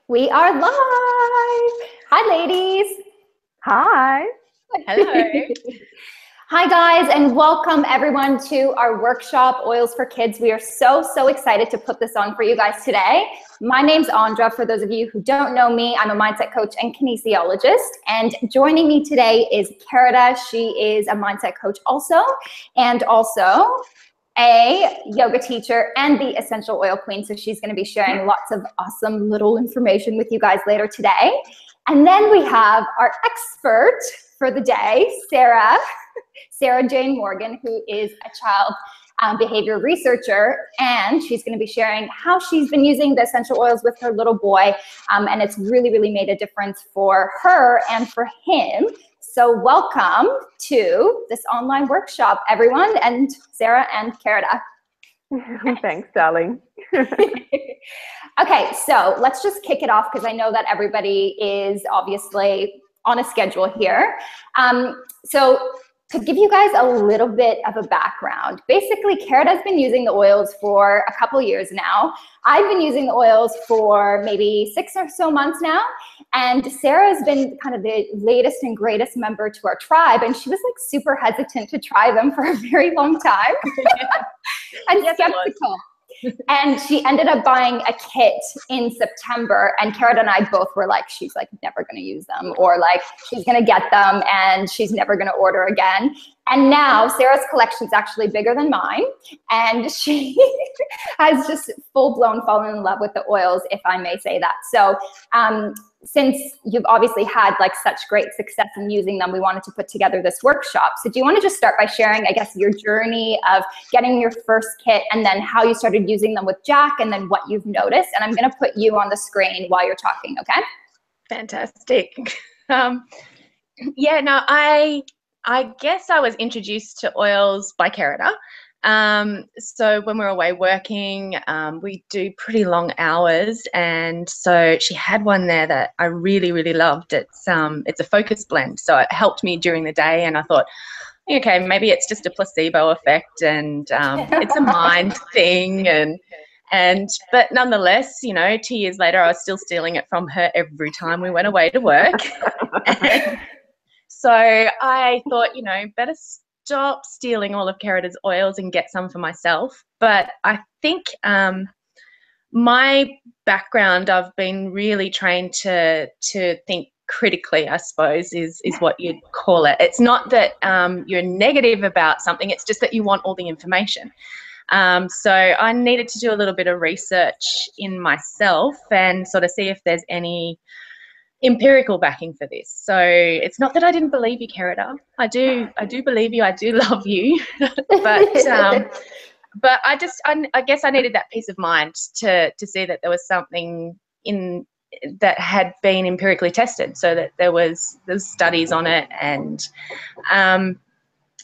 We are live. Hi, ladies. Hi. Hello. Hi, guys, and welcome everyone to our workshop, Oils for Kids. We are so excited to put this on for you guys today. My name's Andra. For those of you who don't know me, I'm a mindset coach and kinesiologist. And joining me today is Carita. She is a mindset coach also, and also a yoga teacher and the essential oil queen. So she's going to be sharing lots of awesome little information with you guys later today. And then we have our expert for the day, Sarah Jane Morgan, who is a child behavior researcher, and she's going to be sharing how she's been using the essential oils with her little boy, and it's really made a difference for her and for him. So welcome to this online workshop, everyone, and Sarah and Carita. Thanks, darling. Okay, so let's just kick it off because I know that everybody is obviously on a schedule here. So to give you guys a little bit of a background, basically Carita's been using the oils for a couple years now. I've been using the oils for maybe 6 or so months now. And Sarah's been kind of the latest and greatest member to our tribe. And she was like super hesitant to try them for a very long time and skeptical. And she ended up buying a kit in September, and Carita and I both were like, she's like never going to use them, or like she's going to get them and she's never going to order again. And now Sarah's collection is actually bigger than mine, and she has just full-blown fallen in love with the oils, if I may say that. So since you've obviously had like such great success in using them, we wanted to put together this workshop. So do you want to just start by sharing, I guess, your journey of getting your first kit, and then how you started using them with Jack, and then what you've noticed? And I'm going to put you on the screen while you're talking, okay? Fantastic. Yeah, no, I guess I was introduced to oils by Carita. So when we're away working, we do pretty long hours, and so she had one there that I really loved. It's a focus blend, so it helped me during the day, and I thought, okay, maybe it's just a placebo effect, and it's a mind thing, but nonetheless, you know, 2 years later, I was still stealing it from her every time we went away to work. So I thought, you know, better stop stealing all of Carita's oils and get some for myself. But I think my background, I've been really trained to think critically, I suppose, is what you'd call it. It's not that you're negative about something, it's just that you want all the information. So I needed to do a little bit of research in myself and sort of see if there's any empirical backing for this. So it's not that I didn't believe you, Carita. I do believe you. I do love you. But I guess I needed that peace of mind to see that there was something in that had been empirically tested, so that there's studies on it. And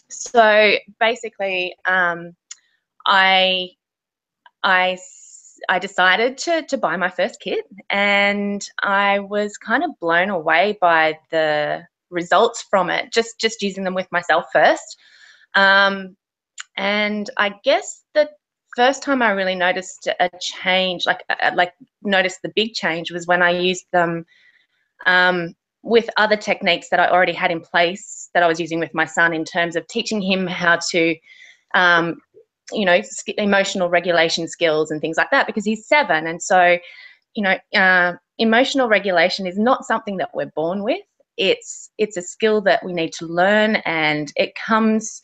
so basically I decided to buy my first kit, and I was kind of blown away by the results from it, just using them with myself first. And I guess the first time I really noticed a change, like noticed the big change, was when I used them with other techniques that I already had in place that I was using with my son, in terms of teaching him how to you know, emotional regulation skills and things like that, because he's 7. And so, you know, emotional regulation is not something that we're born with. It's a skill that we need to learn, and it comes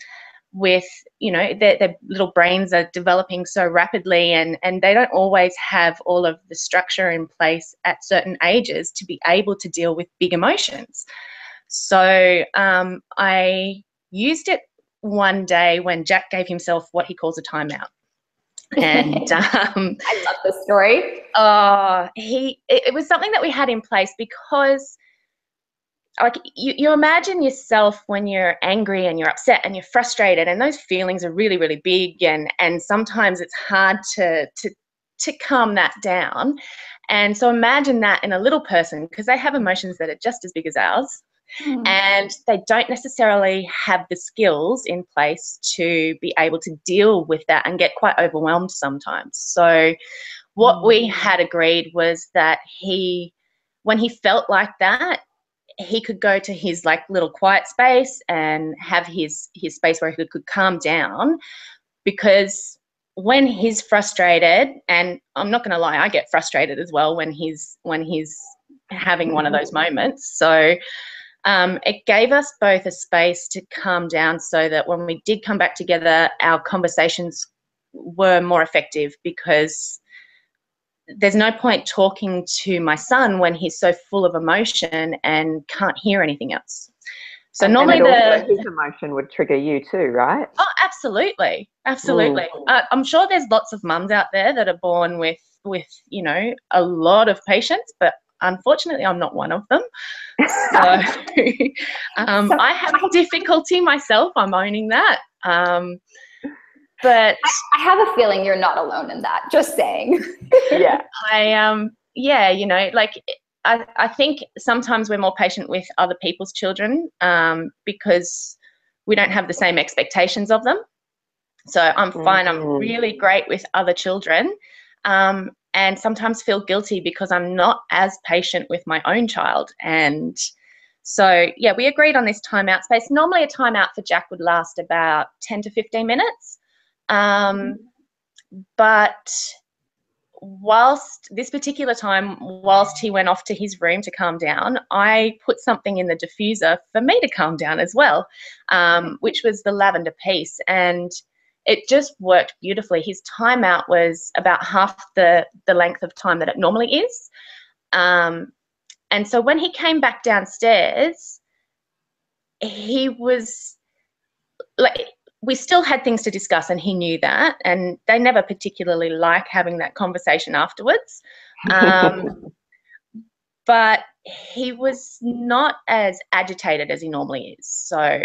with, you know, their little brains are developing so rapidly, and they don't always have all of the structure in place at certain ages to be able to deal with big emotions. So I used it one day when Jack gave himself what he calls a timeout. And I love this story. It was something that we had in place because, like, you imagine yourself when you're angry and you're upset and you're frustrated, and those feelings are really big, and sometimes it's hard to calm that down. And so imagine that in a little person, because they have emotions that are just as big as ours. And they don't necessarily have the skills in place to be able to deal with that, and get quite overwhelmed sometimes. So what we had agreed was that when he felt like that, he could go to his like little quiet space and have his space where he could calm down, because when he's frustrated, and I'm not going to lie, I get frustrated as well when he's having one of those moments. So it gave us both a space to calm down so that when we did come back together, our conversations were more effective, because there's no point talking to my son when he's so full of emotion and can't hear anything else. So normally his emotion would trigger you too, right? Oh, absolutely. Absolutely. I'm sure there's lots of mums out there that are born with, you know, a lot of patience, but unfortunately I'm not one of them. So I have difficulty myself. I'm owning that. But I have a feeling you're not alone in that, just saying. Yeah. Yeah, you know, like I think sometimes we're more patient with other people's children because we don't have the same expectations of them. So I'm fine. I'm really great with other children, and sometimes feel guilty because I'm not as patient with my own child. And so, yeah, we agreed on this timeout space. Normally a timeout for Jack would last about 10 to 15 minutes. But whilst this particular time, whilst he went off to his room to calm down, I put something in the diffuser for me to calm down as well, which was the lavender piece. And it just worked beautifully. His timeout was about half the length of time that it normally is. And so when he came back downstairs, he was like, we still had things to discuss, and he knew that, and they never particularly like having that conversation afterwards. But he was not as agitated as he normally is. So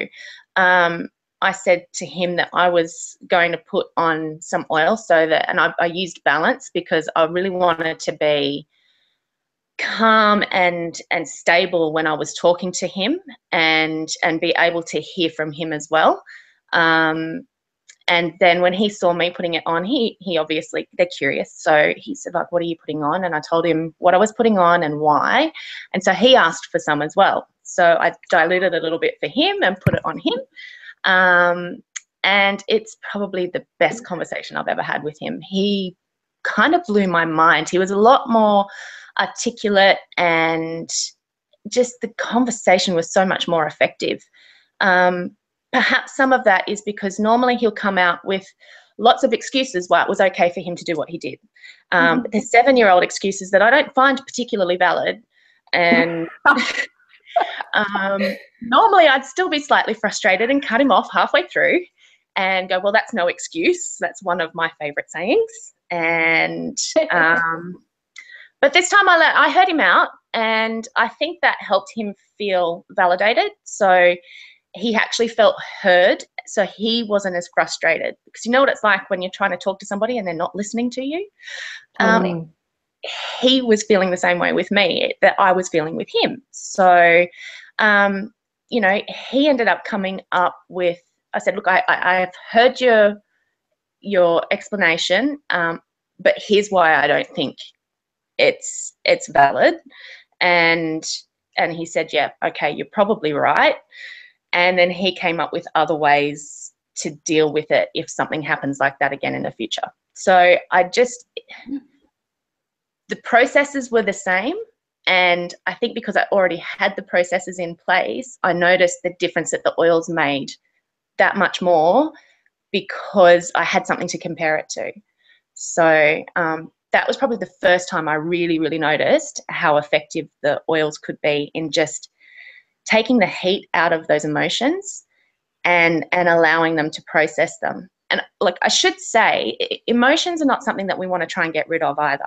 I said to him that I was going to put on some oil, so that, and I used balance because I really wanted to be calm and stable when I was talking to him, and be able to hear from him as well. And then when he saw me putting it on, he obviously, they're curious. So he said, like, what are you putting on? And I told him what I was putting on and why. And so he asked for some as well. So I diluted a little bit for him and put it on him. And it's probably the best conversation I've ever had with him. He kind of blew my mind. He was a lot more articulate, and just the conversation was so much more effective. Perhaps some of that is because normally he'll come out with lots of excuses why it was okay for him to do what he did. But there's 7-year-old excuses that I don't find particularly valid. And normally I'd still be slightly frustrated and cut him off halfway through and go, well, that's no excuse. That's one of my favorite sayings. And but this time I heard him out, and I think that helped him feel validated. So he actually felt heard, so he wasn't as frustrated, because you know what it's like when you're trying to talk to somebody and they're not listening to you. He was feeling the same way with me that I was feeling with him. So, you know, he ended up coming up with, I said, look, I've heard your explanation, but here's why I don't think it's valid. And he said, yeah, okay, you're probably right. And then he came up with other ways to deal with it if something happens like that again in the future. So the processes were the same. And I think because I already had the processes in place, I noticed the difference that the oils made that much more, because I had something to compare it to. So that was probably the first time I really, really noticed how effective the oils could be in just taking the heat out of those emotions and allowing them to process them. And like I should say, emotions are not something that we want to try and get rid of either.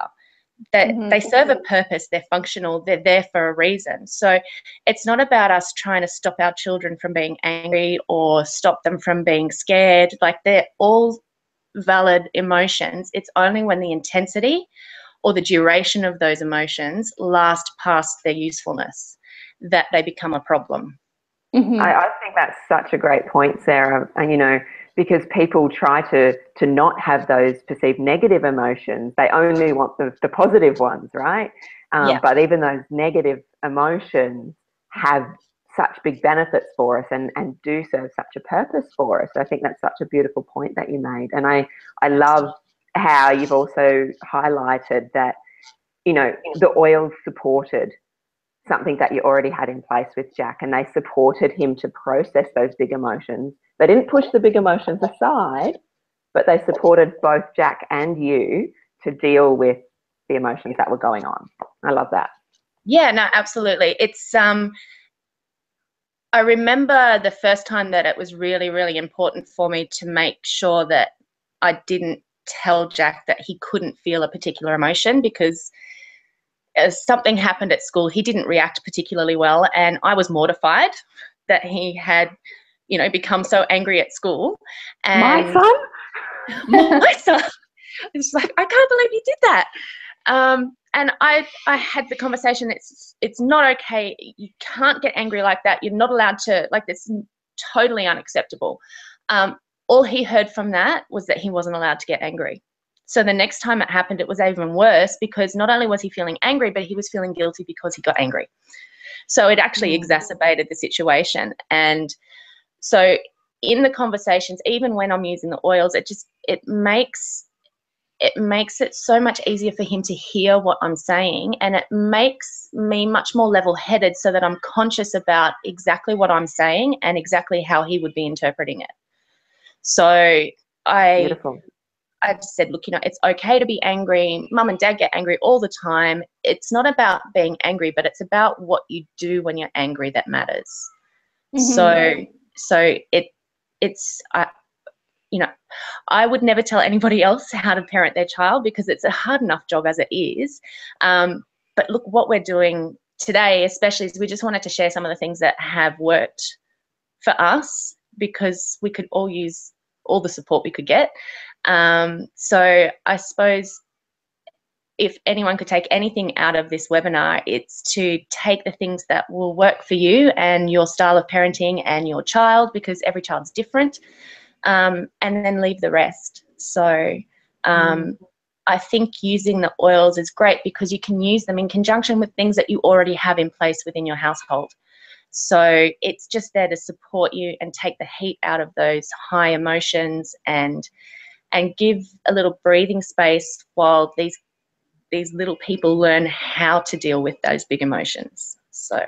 They serve a purpose, they're functional, they're there for a reason. So it's not about us trying to stop our children from being angry or stop them from being scared. Like, they're all valid emotions. It's only when the intensity or the duration of those emotions last past their usefulness that they become a problem. I think that's such a great point, Sarah. And, you know, because people try to not have those perceived negative emotions. They only want the positive ones, right? But even those negative emotions have such big benefits for us and do serve such a purpose for us. So I think that's such a beautiful point that you made. And I love how you've also highlighted that, you know, the oils supported something that you already had in place with Jack, and they supported him to process those big emotions. They didn't push the big emotions aside, but they supported both Jack and you to deal with the emotions that were going on. I love that. Yeah, no, absolutely. It's I remember the first time that it was really, really important for me to make sure that I didn't tell Jack that he couldn't feel a particular emotion, because as something happened at school, he didn't react particularly well, and I was mortified that he had, you know, become so angry at school. And my son, my son, it's like, I can't believe you did that. And I had the conversation. It's not okay. You can't get angry like that. You're not allowed to, like, this is totally unacceptable. All he heard from that was that he wasn't allowed to get angry. So the next time it happened, it was even worse, because not only was he feeling angry, but he was feeling guilty because he got angry. So it actually exacerbated the situation. And so in the conversations, even when I'm using the oils, it makes it so much easier for him to hear what I'm saying, and it makes me much more level-headed, so that I'm conscious about exactly what I'm saying and exactly how he would be interpreting it. So beautiful. I just said, look, you know, it's okay to be angry. Mum and Dad get angry all the time. It's not about being angry, but it's about what you do when you're angry that matters. So it's you know, I would never tell anybody else how to parent their child, because it's a hard enough job as it is. But look, what we're doing today, especially, is we just wanted to share some of the things that have worked for us, because we could all use all the support we could get. So I suppose if anyone could take anything out of this webinar, it's to take the things that will work for you and your style of parenting and your child, because every child's different. And then leave the rest. So I think using the oils is great, because you can use them in conjunction with things that you already have in place within your household. So it's just there to support you and take the heat out of those high emotions, and give a little breathing space while these little people learn how to deal with those big emotions. So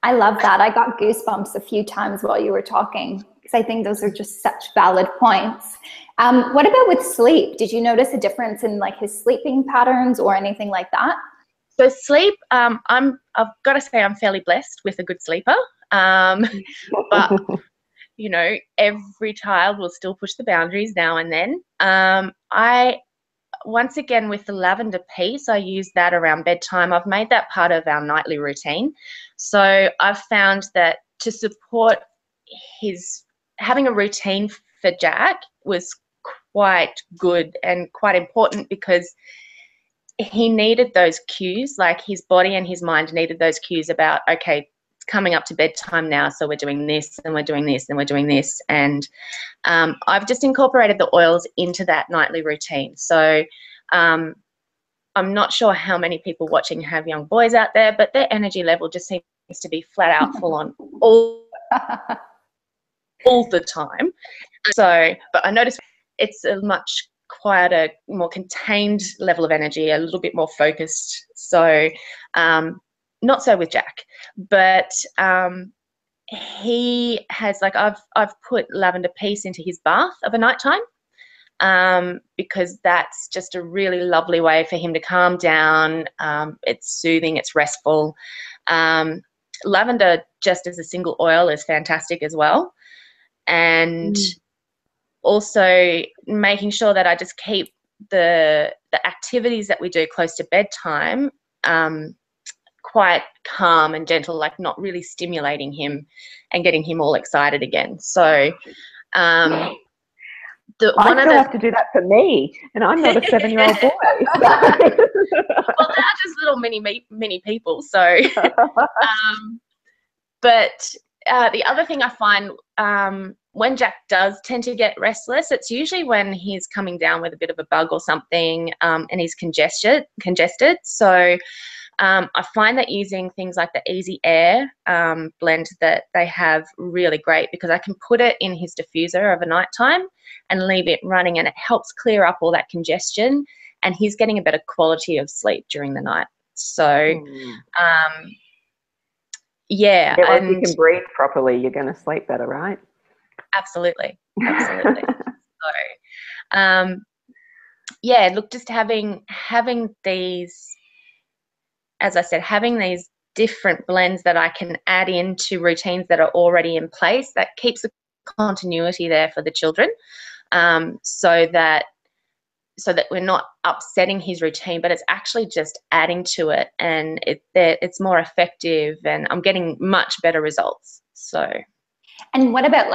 I love that. I got goosebumps a few times while you were talking, because I think those are just such valid points. What about with sleep? Did you notice a difference in, like, his sleeping patterns or anything like that? So sleep, I've got to say I'm fairly blessed with a good sleeper. But, you know, every child will still push the boundaries now and then. Once again, with the lavender piece, I use that around bedtime. I've made that part of our nightly routine. So I've found that to support having a routine for Jack was quite good and quite important, because he needed those cues, like his body and his mind needed those cues about, okay, it's coming up to bedtime now, so we're doing this and we're doing this and we're doing this. And I've just incorporated the oils into that nightly routine. So I'm not sure how many people watching have young boys out there, but their energy level just seems to be flat out full on all the time. So, but I noticed it's a much quieter, more contained level of energy, a little bit more focused. So not so with Jack, but he has, like, I've put lavender peace into his bath of a nighttime, because that's just a really lovely way for him to calm down. It's soothing, it's restful. Lavender just as a single oil is fantastic as well. And also making sure that I just keep the activities that we do close to bedtime quite calm and gentle, like not really stimulating him and getting him all excited again. So I still have to do that for me, and I'm not a 7-year-old boy. Well, they're just little mini people. So, but the other thing I find, when Jack does tend to get restless, it's usually when he's coming down with a bit of a bug or something, and he's congested. So I find that using things like the Easy Air blend that they have really great, because I can put it in his diffuser overnight time and leave it running, and it helps clear up all that congestion, and he's getting a better quality of sleep during the night. So, yeah. Once you can breathe properly, you're going to sleep better, right? Absolutely. So, yeah, look, just having these, as I said, having these different blends that I can add into routines that are already in place, that keeps the continuity there for the children, so that we're not upsetting his routine, but it's actually just adding to it, and it's more effective, and I'm getting much better results. So. And what about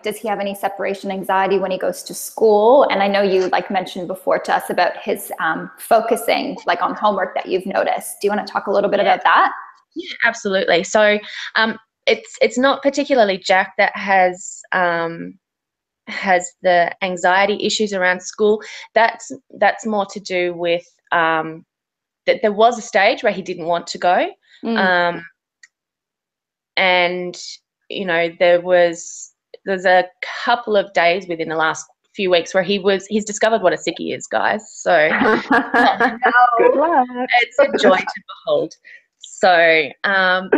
does he have any separation anxiety when he goes to school? And I know you mentioned before to us about his focusing on homework that you've noticed. Do you want to talk a little bit about that? Yeah, absolutely. So it's not particularly Jack that has the anxiety issues around school. That's more to do with that there was a stage where he didn't want to go, and there's a couple of days within the last few weeks where he's discovered what a sickie is, guys. So good luck. It's a joy to behold. So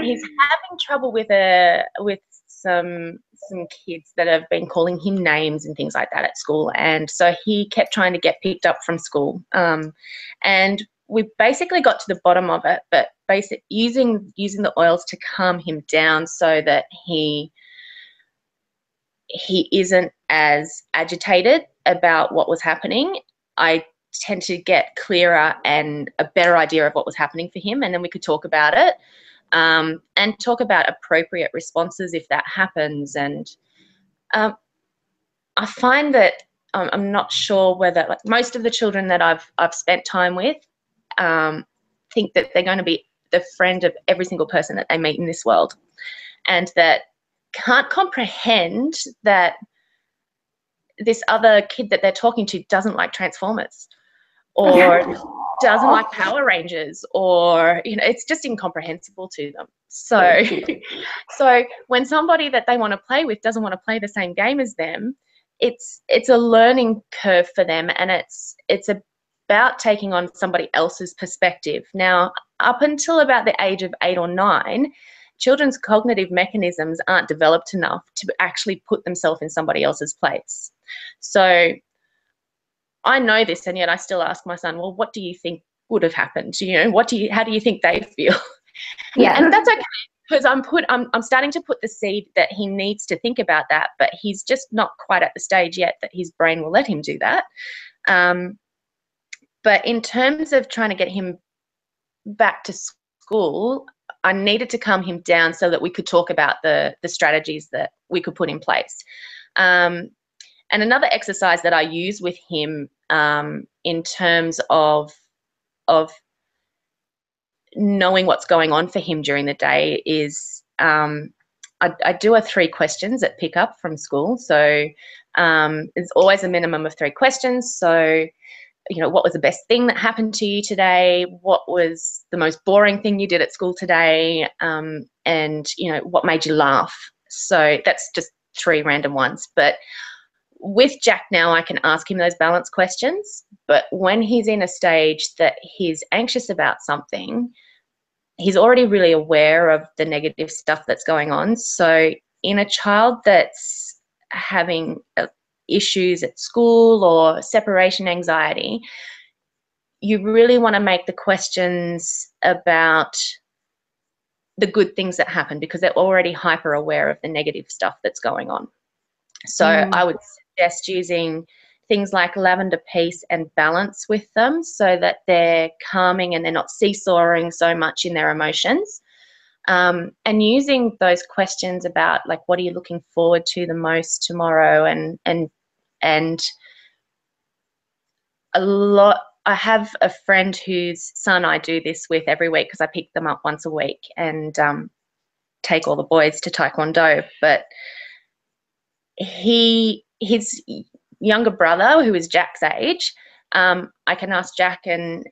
he's having trouble with some kids that have been calling him names and things like that at school, and so he kept trying to get picked up from school, and we basically got to the bottom of it, but using the oils to calm him down so that he isn't as agitated about what was happening, I tend to get clearer and a better idea of what was happening for him, and then we could talk about it, and talk about appropriate responses if that happens. And I find that I'm not sure whether most of the children that I've spent time with think that they're going to be the friend of every single person that they meet in this world, and that can't comprehend that this other kid that they're talking to doesn't like Transformers or doesn't like Power Rangers, or it's just incomprehensible to them. So when somebody that they want to play with doesn't want to play the same game as them, it's a learning curve for them, and it's about taking on somebody else's perspective. Now, up until about the age of 8 or 9, children's cognitive mechanisms aren't developed enough to actually put themselves in somebody else's place. So I know this, and yet I still ask my son, well, what do you think would have happened? How do you think they feel? Yeah. And that's okay, because I'm starting to put the seed that he needs to think about that, but he's just not quite at the stage yet that his brain will let him do that. But in terms of trying to get him back to school, I needed to calm him down so that we could talk about the strategies that we could put in place. And another exercise that I use with him in terms of knowing what's going on for him during the day is I do a 3 questions at pickup from school. So there's always a minimum of 3 questions. So what was the best thing that happened to you today? What was the most boring thing you did at school today? And, what made you laugh? So that's just 3 random ones. But with Jack now, I can ask him those balance questions. But when he's in a stage that he's anxious about something, he's already really aware of the negative stuff that's going on. So in a child that's having issues at school or separation anxiety, you really want to make the questions about the good things that happen, because they're already hyper aware of the negative stuff that's going on. So I would suggest using things like lavender peace and balance with them, so that they're calming and they're not seesawing so much in their emotions. And using those questions about what are you looking forward to the most tomorrow, and a lot. I have a friend whose son I do this with every week, because I pick them up once a week, and take all the boys to Taekwondo, but his younger brother, who is Jack's age, I can ask Jack and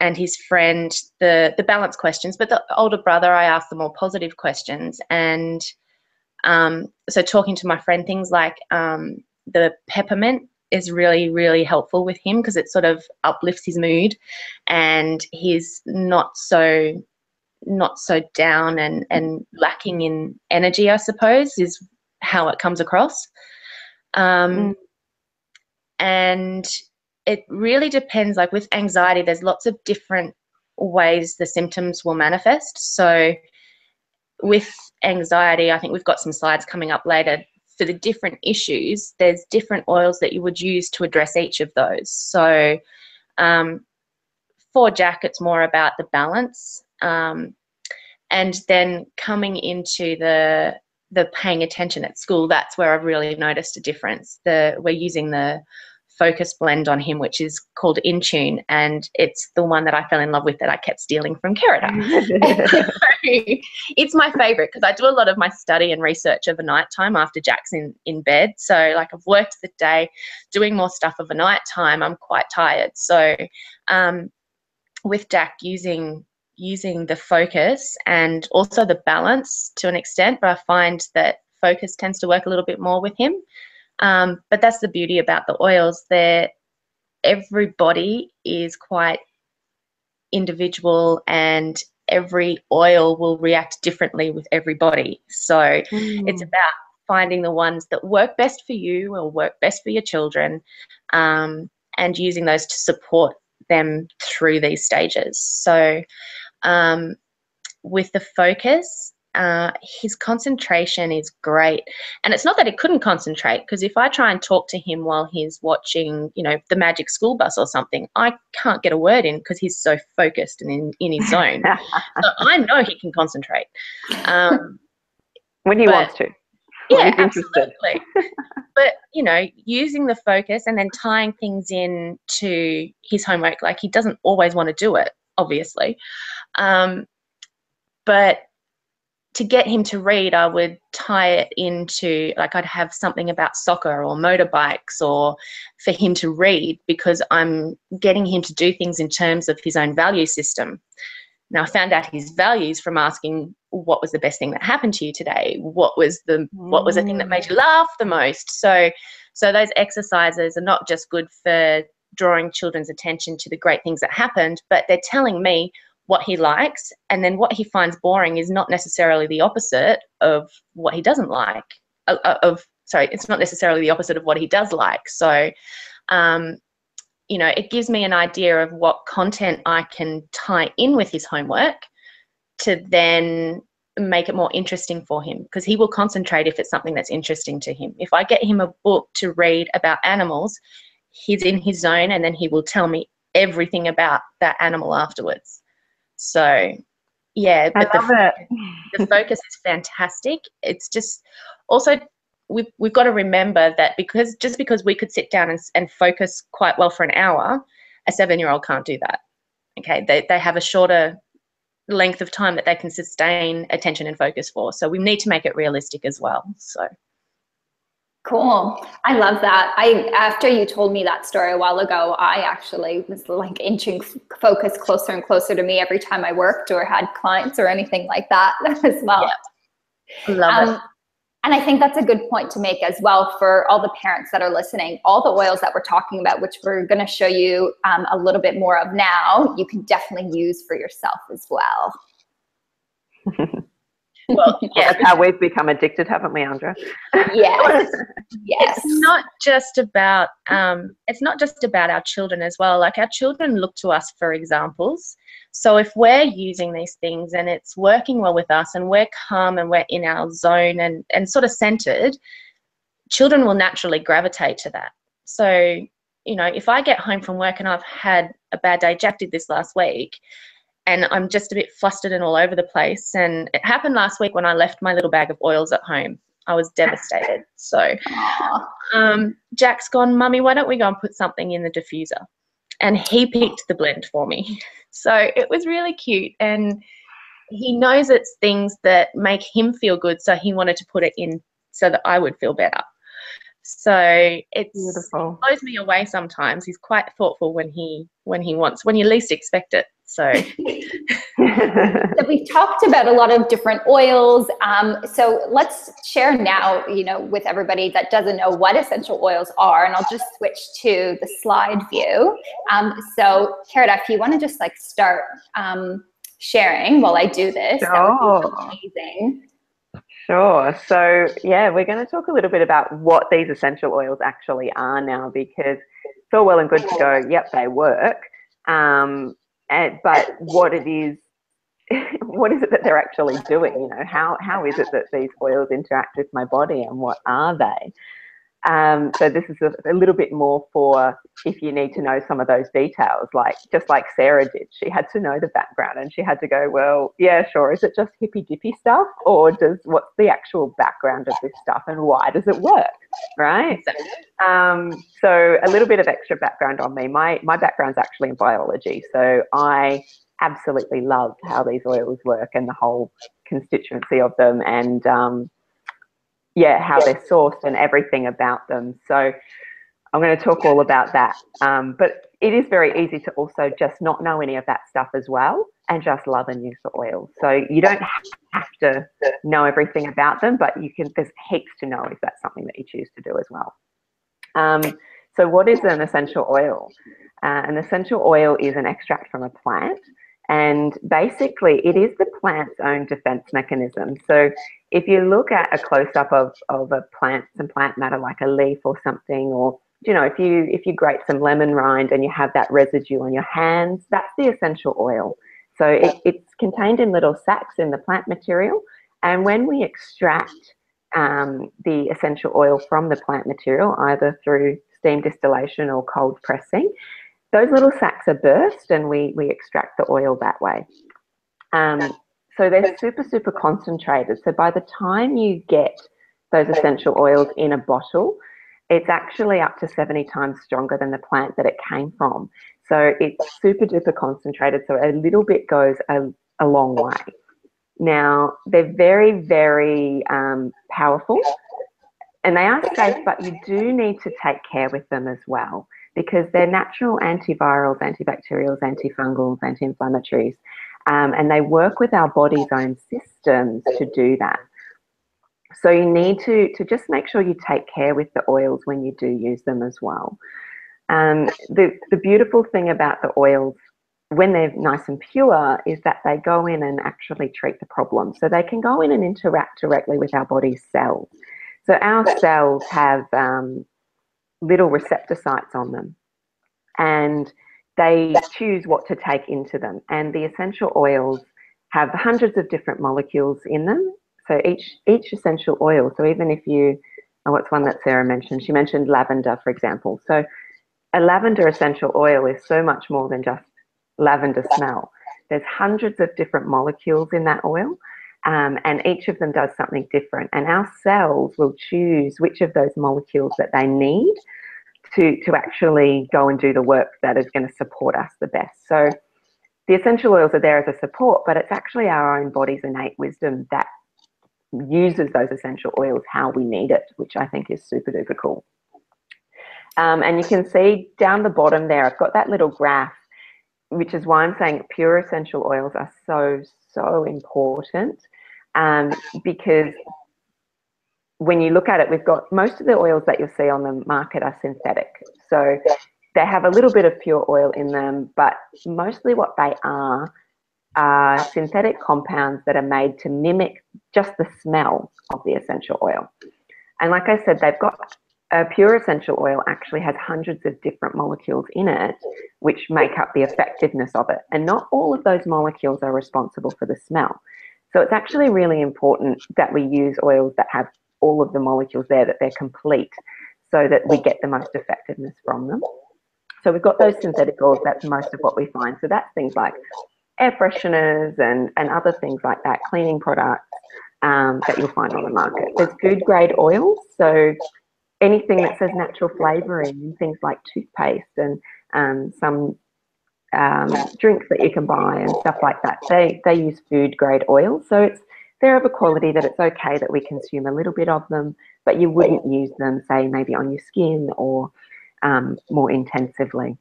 his friend the balance questions, but the older brother, I ask the more positive questions. And so talking to my friend, things like the peppermint is really, really helpful with him because it sort of uplifts his mood, and he's not so down and lacking in energy, I suppose, is how it comes across. And it really depends. Like with anxiety, there's lots of different ways the symptoms will manifest. So with anxiety, I think we've got some slides coming up later. For the different issues, there's different oils that you would use to address each of those. So for Jack, it's more about the balance. And then coming into the paying attention at school, that's where I've really noticed a difference. We're using the focus blend on him, which is called In Tune, and it's the one that I fell in love with that I kept stealing from Kerida. It's my favorite because I do a lot of my study and research overnight time after Jack's in bed. So like I've worked the day doing more stuff overnight time, I'm quite tired. So with Jack using the focus and also the balance to an extent, but I find that focus tends to work a little bit more with him. But that's the beauty about the oils. Everybody is quite individual, and every oil will react differently with everybody. So it's about finding the ones that work best for you or work best for your children, and using those to support them through these stages. So with the focus, his concentration is great. And it's not that he couldn't concentrate, because if I try and talk to him while he's watching, the Magic School Bus or something, I can't get a word in because he's so focused and in his zone. So I know he can concentrate. When he wants to. Yeah, absolutely. But, using the focus and then tying things in to his homework, like he doesn't always want to do it, obviously. But to get him to read, I would tie it into, like, I'd have something about soccer or motorbikes or for him to read, because I'm getting him to do things in terms of his own value system. Now, I found out his values from asking, what was the best thing that happened to you today? What was the thing that made you laugh the most? So those exercises are not just good for drawing children's attention to the great things that happened, but they're telling me what he likes, and then what he finds boring is not necessarily the opposite of what he doesn't like. It's not necessarily the opposite of what he does like. So, it gives me an idea of what content I can tie in with his homework to then make it more interesting for him, because he will concentrate if it's something that's interesting to him. If I get him a book to read about animals, he's in his zone, and then he will tell me everything about that animal afterwards. So, yeah, but the focus is fantastic. It's just also we've got to remember that because we could sit down and focus quite well for an hour, a 7-year-old can't do that. Okay, they have a shorter length of time that they can sustain attention and focus for. So we need to make it realistic as well. So. Cool. I love that. After you told me that story a while ago, I actually was like inching focus closer and closer to me every time I worked or had clients or anything like that as well. Yeah. Love it. And I think that's a good point to make as well for all the parents that are listening. All the oils that we're talking about, which we're going to show you a little bit more of now, you can definitely use for yourself as well. Well, yeah. That's how we've become addicted, haven't we, Andrea? Yes. Yes. It's not just about our children as well. Like, our children look to us for examples. So if we're using these things and it's working well with us and we're calm and we're in our zone and sort of centered, children will naturally gravitate to that. So, if I get home from work and I've had a bad day, Jack did this last week, and I'm just a bit flustered and all over the place. And it happened last week when I left my little bag of oils at home. I was devastated. So Jack's gone, Mummy, why don't we go and put something in the diffuser? And he picked the blend for me. So it was really cute. And he knows it's things that make him feel good, so he wanted to put it in so that I would feel better. So it blows me away sometimes. He's quite thoughtful when you least expect it. So So we've talked about a lot of different oils. So let's share now, with everybody that doesn't know what essential oils are, and I'll just switch to the slide view. So Carita, if you want to just like start sharing while I do this, that would be amazing. Sure. So yeah, we're going to talk a little bit about what these essential oils actually are now, because it's all well and good to go, yep, they work. But what it is, what is it that they're actually doing? How is it that these oils interact with my body, and what are they? So this is a little bit more for if you need to know some of those details, just like Sarah did. She had to know the background, and she had to go, well, yeah, sure. Is it just hippy dippy stuff, or what's the actual background of this stuff, and why does it work, right? So a little bit of extra background on me. My background's actually in biology, so I absolutely love how these oils work and the whole constituency of them, and how they're sourced and everything about them. So I'm going to talk all about that. But it is very easy to also just not know any of that stuff as well, and just love and use the oils. So you don't have to know everything about them, but there's heaps to know if that's something that you choose to do as well. So what is an essential oil? An essential oil is an extract from a plant. And basically, it is the plant's own defense mechanism. So if you look at a close-up of some plant matter, like a leaf or something, or if you grate some lemon rind and you have that residue on your hands, that's the essential oil. So it's contained in little sacs in the plant material. And when we extract the essential oil from the plant material, either through steam distillation or cold pressing, those little sacs are burst, and we extract the oil that way. So they're super, super concentrated. So by the time you get those essential oils in a bottle, it's actually up to 70 times stronger than the plant that it came from. So it's super duper concentrated. So a little bit goes a long way. Now, they're very, very powerful, and they are safe, but you do need to take care with them as well, because they're natural antivirals, antibacterials, antifungals, anti-inflammatories, and they work with our body's own systems to do that. So you need to just make sure you take care with the oils when you do use them as well. The beautiful thing about the oils, when they're nice and pure, is that they go in and actually treat the problem. So they can go in and interact directly with our body's cells. So our cells have little receptor sites on them, and they choose what to take into them. And the essential oils have hundreds of different molecules in them. So each essential oil, so even if what's one that Sarah mentioned? She mentioned lavender, for example. So a lavender essential oil is so much more than just lavender smell. There's hundreds of different molecules in that oil, and each of them does something different. And our cells will choose which of those molecules that they need to actually go and do the work that is going to support us the best. So the essential oils are there as a support, but it's actually our own body's innate wisdom that uses those essential oils how we need it, which I think is super duper cool. And you can see down the bottom there, I've got that little graph, which is why I'm saying pure essential oils are so, so important, because when you look at it, we've got most of the oils that you'll see on the market are synthetic. So they have a little bit of pure oil in them, but mostly what they are synthetic compounds that are made to mimic just the smell of the essential oil. And like I said, they've got a pure essential oil actually has hundreds of different molecules in it, which make up the effectiveness of it. And not all of those molecules are responsible for the smell. So it's actually really important that we use oils that have all of the molecules there, that they're complete, so that we get the most effectiveness from them. So we've got those synthetic oils, that's most of what we find. So that's things like air fresheners and other things like that, cleaning products that you'll find on the market. There's food grade oils, so anything that says natural flavouring, things like toothpaste and some drinks that you can buy and stuff like that, they use food grade oil. So they're of a quality that it's okay that we consume a little bit of them, but you wouldn't use them, say, maybe on your skin or more intensively.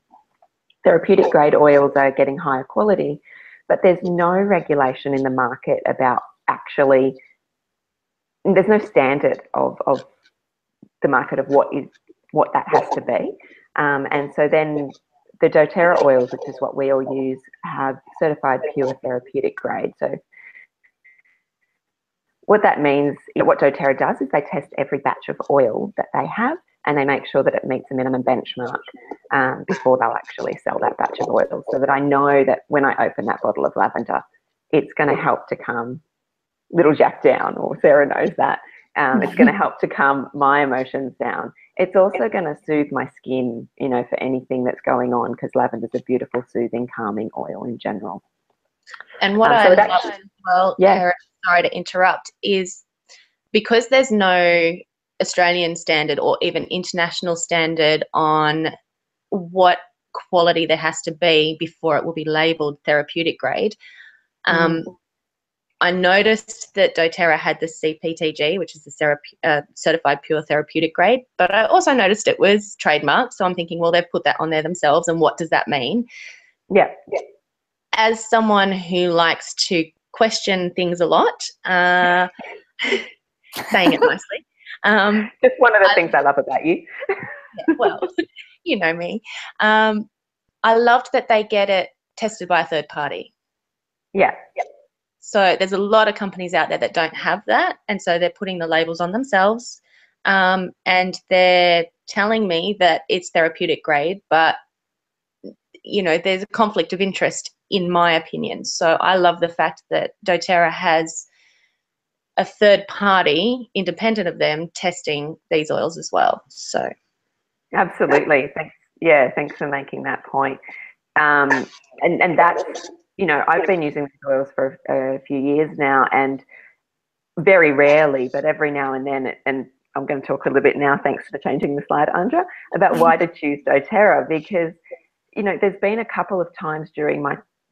Therapeutic grade oils are getting higher quality, but there's no regulation in the market about actually, there's no standard of the market of what that has to be. And so then the doTERRA oils, which is what we all use, have certified pure therapeutic grade. So what that means, what doTERRA does is they test every batch of oil that they have, and they make sure that it meets a minimum benchmark before they'll actually sell that batch of oil, so that I know that when I open that bottle of lavender, it's going to help to calm little Jack down, or Sarah knows that. It's going to help to calm my emotions down. It's also going to soothe my skin, for anything that's going on, because lavender is a beautiful, soothing, calming oil in general. And what I love as well, Karen, sorry to interrupt, is because there's no Australian standard or even international standard on what quality there has to be before it will be labelled therapeutic grade. I noticed that doTERRA had the CPTG, which is the certified pure therapeutic grade, but I also noticed it was trademarked. So I'm thinking, well, they've put that on there themselves, and what does that mean? Yeah. As someone who likes to question things a lot, saying it nicely. Just one of the things I love about you. Yeah, well, you know me. I loved that they get it tested by a third party. Yeah. So there's a lot of companies out there that don't have that, and so they're putting the labels on themselves, and they're telling me that it's therapeutic grade, but there's a conflict of interest in my opinion. So I love the fact that doTERRA has a third party independent of them testing these oils as well. So absolutely. Thanks for making that point. And that's, I've been using these oils for a few years now, and very rarely, but every now and then, and I'm going to talk a little bit now, thanks for changing the slide, Andra, about why to choose doTERRA, because there's been a couple of times during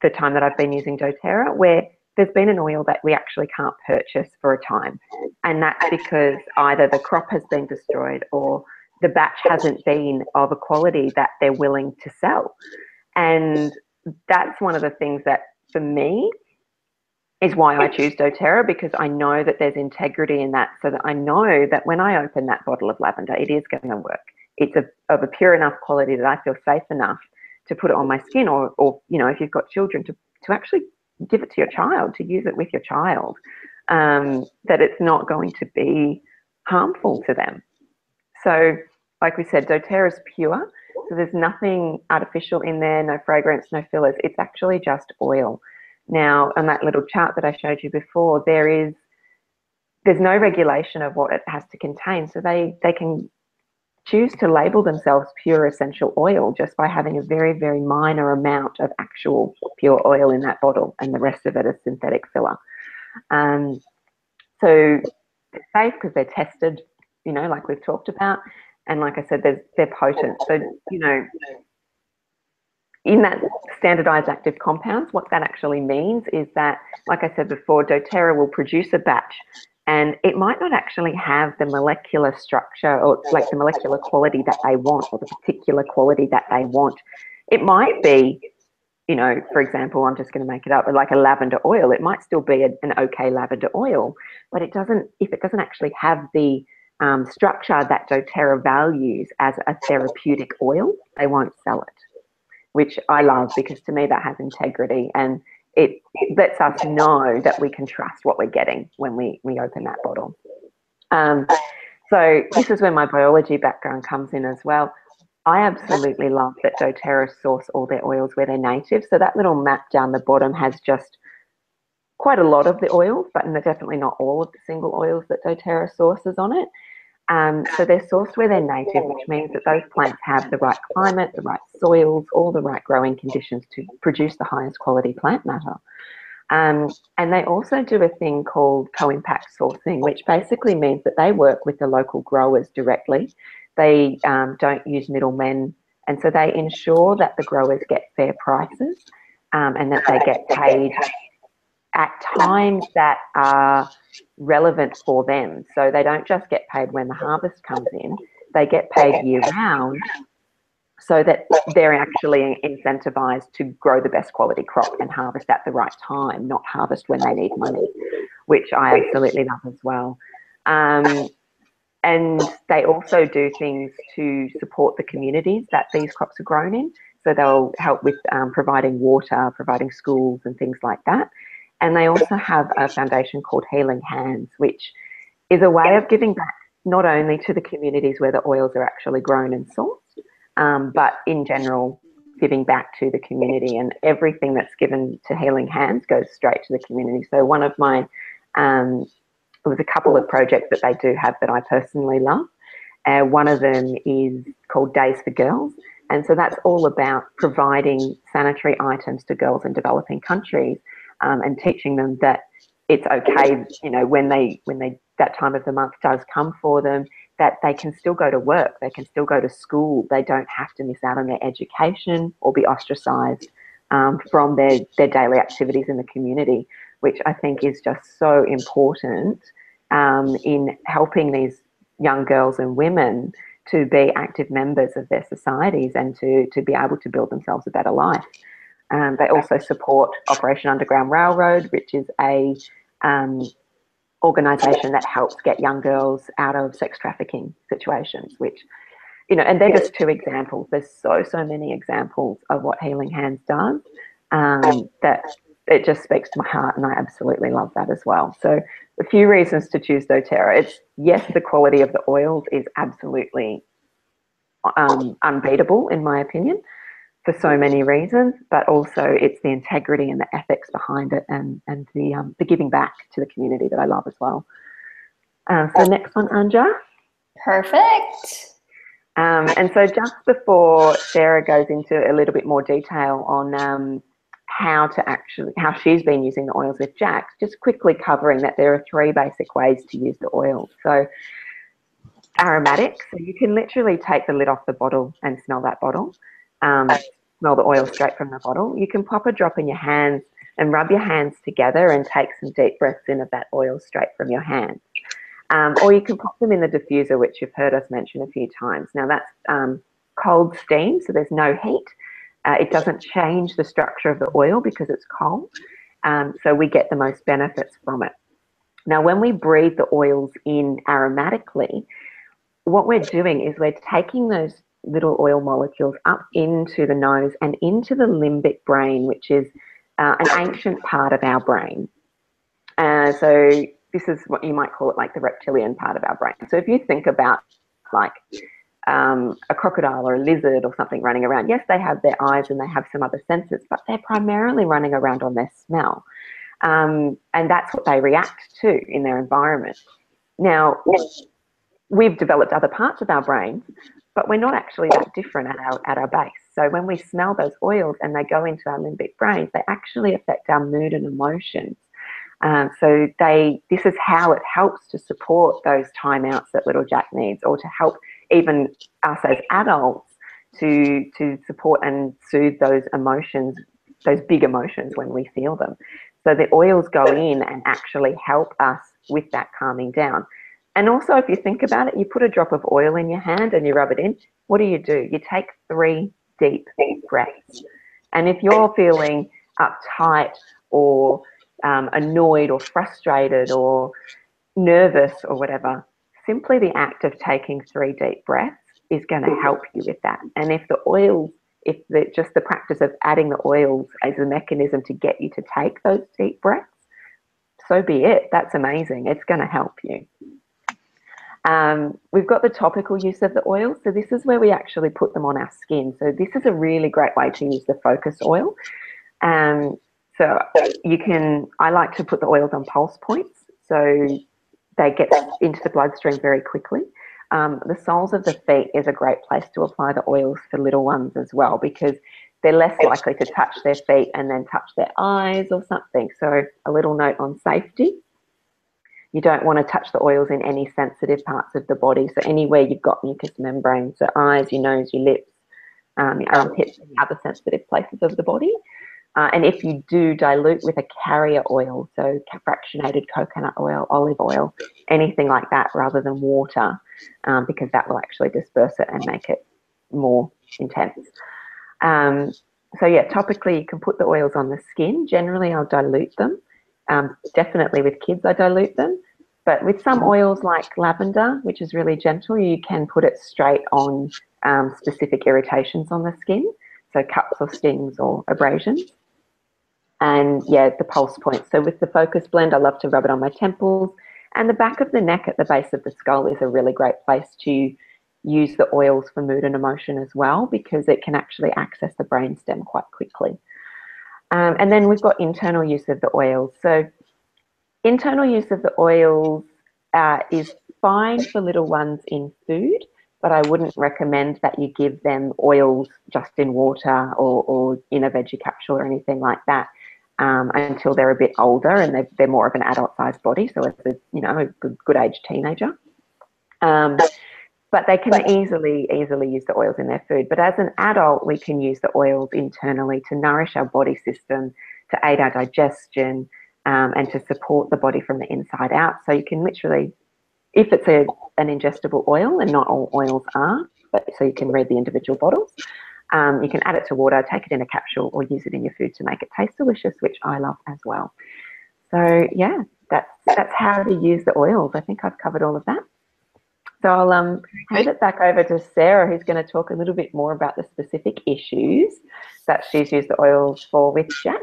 the time that I've been using doTERRA where there's been an oil that we actually can't purchase for a time, and that's because either the crop has been destroyed or the batch hasn't been of a quality that they're willing to sell. And that's one of the things that, for me, is why I choose doTERRA, because I know that there's integrity in that, so that I know that when I open that bottle of lavender, it is going to work. It's of a pure enough quality that I feel safe enough to put it on my skin, or if you've got children, to actually give it to your child, to use it with your child, that it's not going to be harmful to them. So, like we said, doTERRA is pure, so there's nothing artificial in there, no fragrance, no fillers. It's actually just oil. Now, on that little chart that I showed you before, there's no regulation of what it has to contain, so they can choose to label themselves pure essential oil just by having a very, very minor amount of actual pure oil in that bottle, and the rest of it is synthetic filler. So they're safe because they're tested, like we've talked about, and like I said, they're potent. So, in that standardized active compounds, what that actually means is that, like I said before, doTERRA will produce a batch, and it might not actually have the molecular structure or like the molecular quality that they want, or the particular quality that they want. It might be, for example, I'm just going to make it up, but like a lavender oil, it might still be an okay lavender oil, but if it doesn't actually have the structure that doTERRA values as a therapeutic oil, they won't sell it, which I love, because to me that has integrity, and it lets us know that we can trust what we're getting when we open that bottle. So this is where my biology background comes in as well. I absolutely love that doTERRA source all their oils where they're native. So that little map down the bottom has just quite a lot of the oils, but definitely not all of the single oils that doTERRA sources on it. So they're sourced where they're native, which means that those plants have the right climate, the right soils, all the right growing conditions to produce the highest quality plant matter. And they also do a thing called co-impact sourcing, which basically means that they work with the local growers directly. They don't use middlemen And so they ensure that the growers get fair prices, and that they get paid at times that are relevant for them. So they don't just get paid when the harvest comes in, they get paid year round, so that they're actually incentivized to grow the best quality crop and harvest at the right time, not harvest when they need money, which I absolutely love as well. And they also do things to support the communities that these crops are grown in. So they'll help with providing water, providing schools and things like that. And they also have a foundation called Healing Hands, which is a way of giving back not only to the communities where the oils are actually grown and sourced, but in general, giving back to the community. And everything that's given to Healing Hands goes straight to the community. So one of my, there was a couple of projects that they do have that I personally love. One of them is called Days for Girls. And so that's all about providing sanitary items to girls in developing countries, and teaching them that it's okay, you know, when they that time of the month does come for them, that they can still go to work, they can still go to school, they don't have to miss out on their education or be ostracised from their daily activities in the community, which I think is just so important in helping these young girls and women to be active members of their societies and to be able to build themselves a better life. They also support Operation Underground Railroad, which is a organisation that helps get young girls out of sex trafficking situations, which, you know, and they're just two examples. There's so many examples of what Healing Hands does, that it just speaks to my heart, and I absolutely love that as well. So a few reasons to choose doTERRA. It's, yes, the quality of the oils is absolutely unbeatable in my opinion, for so many reasons, but also it's the integrity and the ethics behind it, and the giving back to the community that I love as well. So next one, Anja. Perfect. And so just before Sarah goes into a little bit more detail on how she's been using the oils with Jax, just quickly covering that there are 3 basic ways to use the oil. So aromatic, so you can literally take the lid off the bottle and smell that bottle. Smell the oil straight from the bottle. You can pop a drop in your hands and rub your hands together and take some deep breaths in of that oil straight from your hands. Or you can pop them in the diffuser, which you've heard us mention a few times. Now that's cold steam, so there's no heat. It doesn't change the structure of the oil because it's cold. So we get the most benefits from it. Now, when we breathe the oils in aromatically, what we're doing is we're taking those little oil molecules up into the nose and into the limbic brain, which is an ancient part of our brain. So this is what you might call it, like the reptilian part of our brain. So if you think about like a crocodile or a lizard or something running around, yes, they have their eyes and they have some other senses, but they're primarily running around on their smell. And that's what they react to in their environment. Now, we've developed other parts of our brains, but we're not actually that different at our base. So when we smell those oils and they go into our limbic brains, they actually affect our mood and emotions. So this is how it helps to support those timeouts that little Jack needs, or to help even us as adults to support and soothe those emotions, those big emotions when we feel them. So the oils go in and actually help us with that calming down. And also, if you think about it, you put a drop of oil in your hand and you rub it in. What do? You take 3 deep breaths. And if you're feeling uptight or annoyed or frustrated or nervous or whatever, simply the act of taking 3 deep breaths is going to help you with that. And if just the practice of adding the oils as a mechanism to get you to take those deep breaths, so be it. That's amazing. It's going to help you. We've got the topical use of the oil. So this is where we actually put them on our skin. So this is a really great way to use the focus oil. So I like to put the oils on pulse points, so they get into the bloodstream very quickly. The soles of the feet is a great place to apply the oils for little ones as well, because they're less likely to touch their feet and then touch their eyes or something. So a little note on safety. You don't want to touch the oils in any sensitive parts of the body. So anywhere you've got mucous membranes, so eyes, your nose, your lips, your armpits and the other sensitive places of the body. And if you do dilute with a carrier oil, so fractionated coconut oil, olive oil, anything like that rather than water, because that will actually disperse it and make it more intense. So yeah, topically you can put the oils on the skin. Generally I'll dilute them. Definitely with kids I dilute them. But with some oils like lavender, which is really gentle, you can put it straight on specific irritations on the skin, so cuts or stings or abrasions. And yeah, the pulse points. So with the focus blend, I love to rub it on my temples, and the back of the neck at the base of the skull is a really great place to use the oils for mood and emotion as well, because it can actually access the brainstem quite quickly. And then we've got internal use of the oils. So internal use of the oils is fine for little ones in food, but I wouldn't recommend that you give them oils just in water or in a veggie capsule or anything like that until they're a bit older and they're more of an adult-sized body, so as a good age teenager. But they can easily use the oils in their food. But as an adult, we can use the oils internally to nourish our body system, to aid our digestion, and to support the body from the inside out. So you can literally, if it's an ingestible oil, and not all oils are, but so you can read the individual bottles, you can add it to water, take it in a capsule, or use it in your food to make it taste delicious, which I love as well. So yeah, that's how to use the oils. I think I've covered all of that. So I'll hand it back over to Sarah, who's going to talk a little bit more about the specific issues that she's used the oils for with Jack.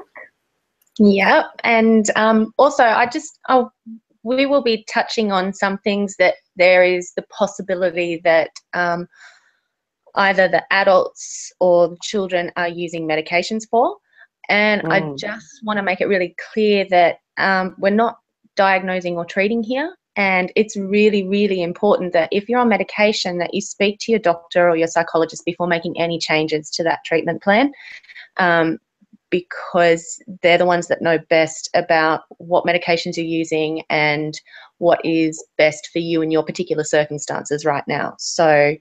Yeah, and also we will be touching on some things that there is the possibility that either the adults or the children are using medications for. And I just want to make it really clear that we're not diagnosing or treating here. And it's really, really important that if you're on medication, that you speak to your doctor or your psychologist before making any changes to that treatment plan, because they're the ones that know best about what medications you're using and what is best for you in your particular circumstances right now. So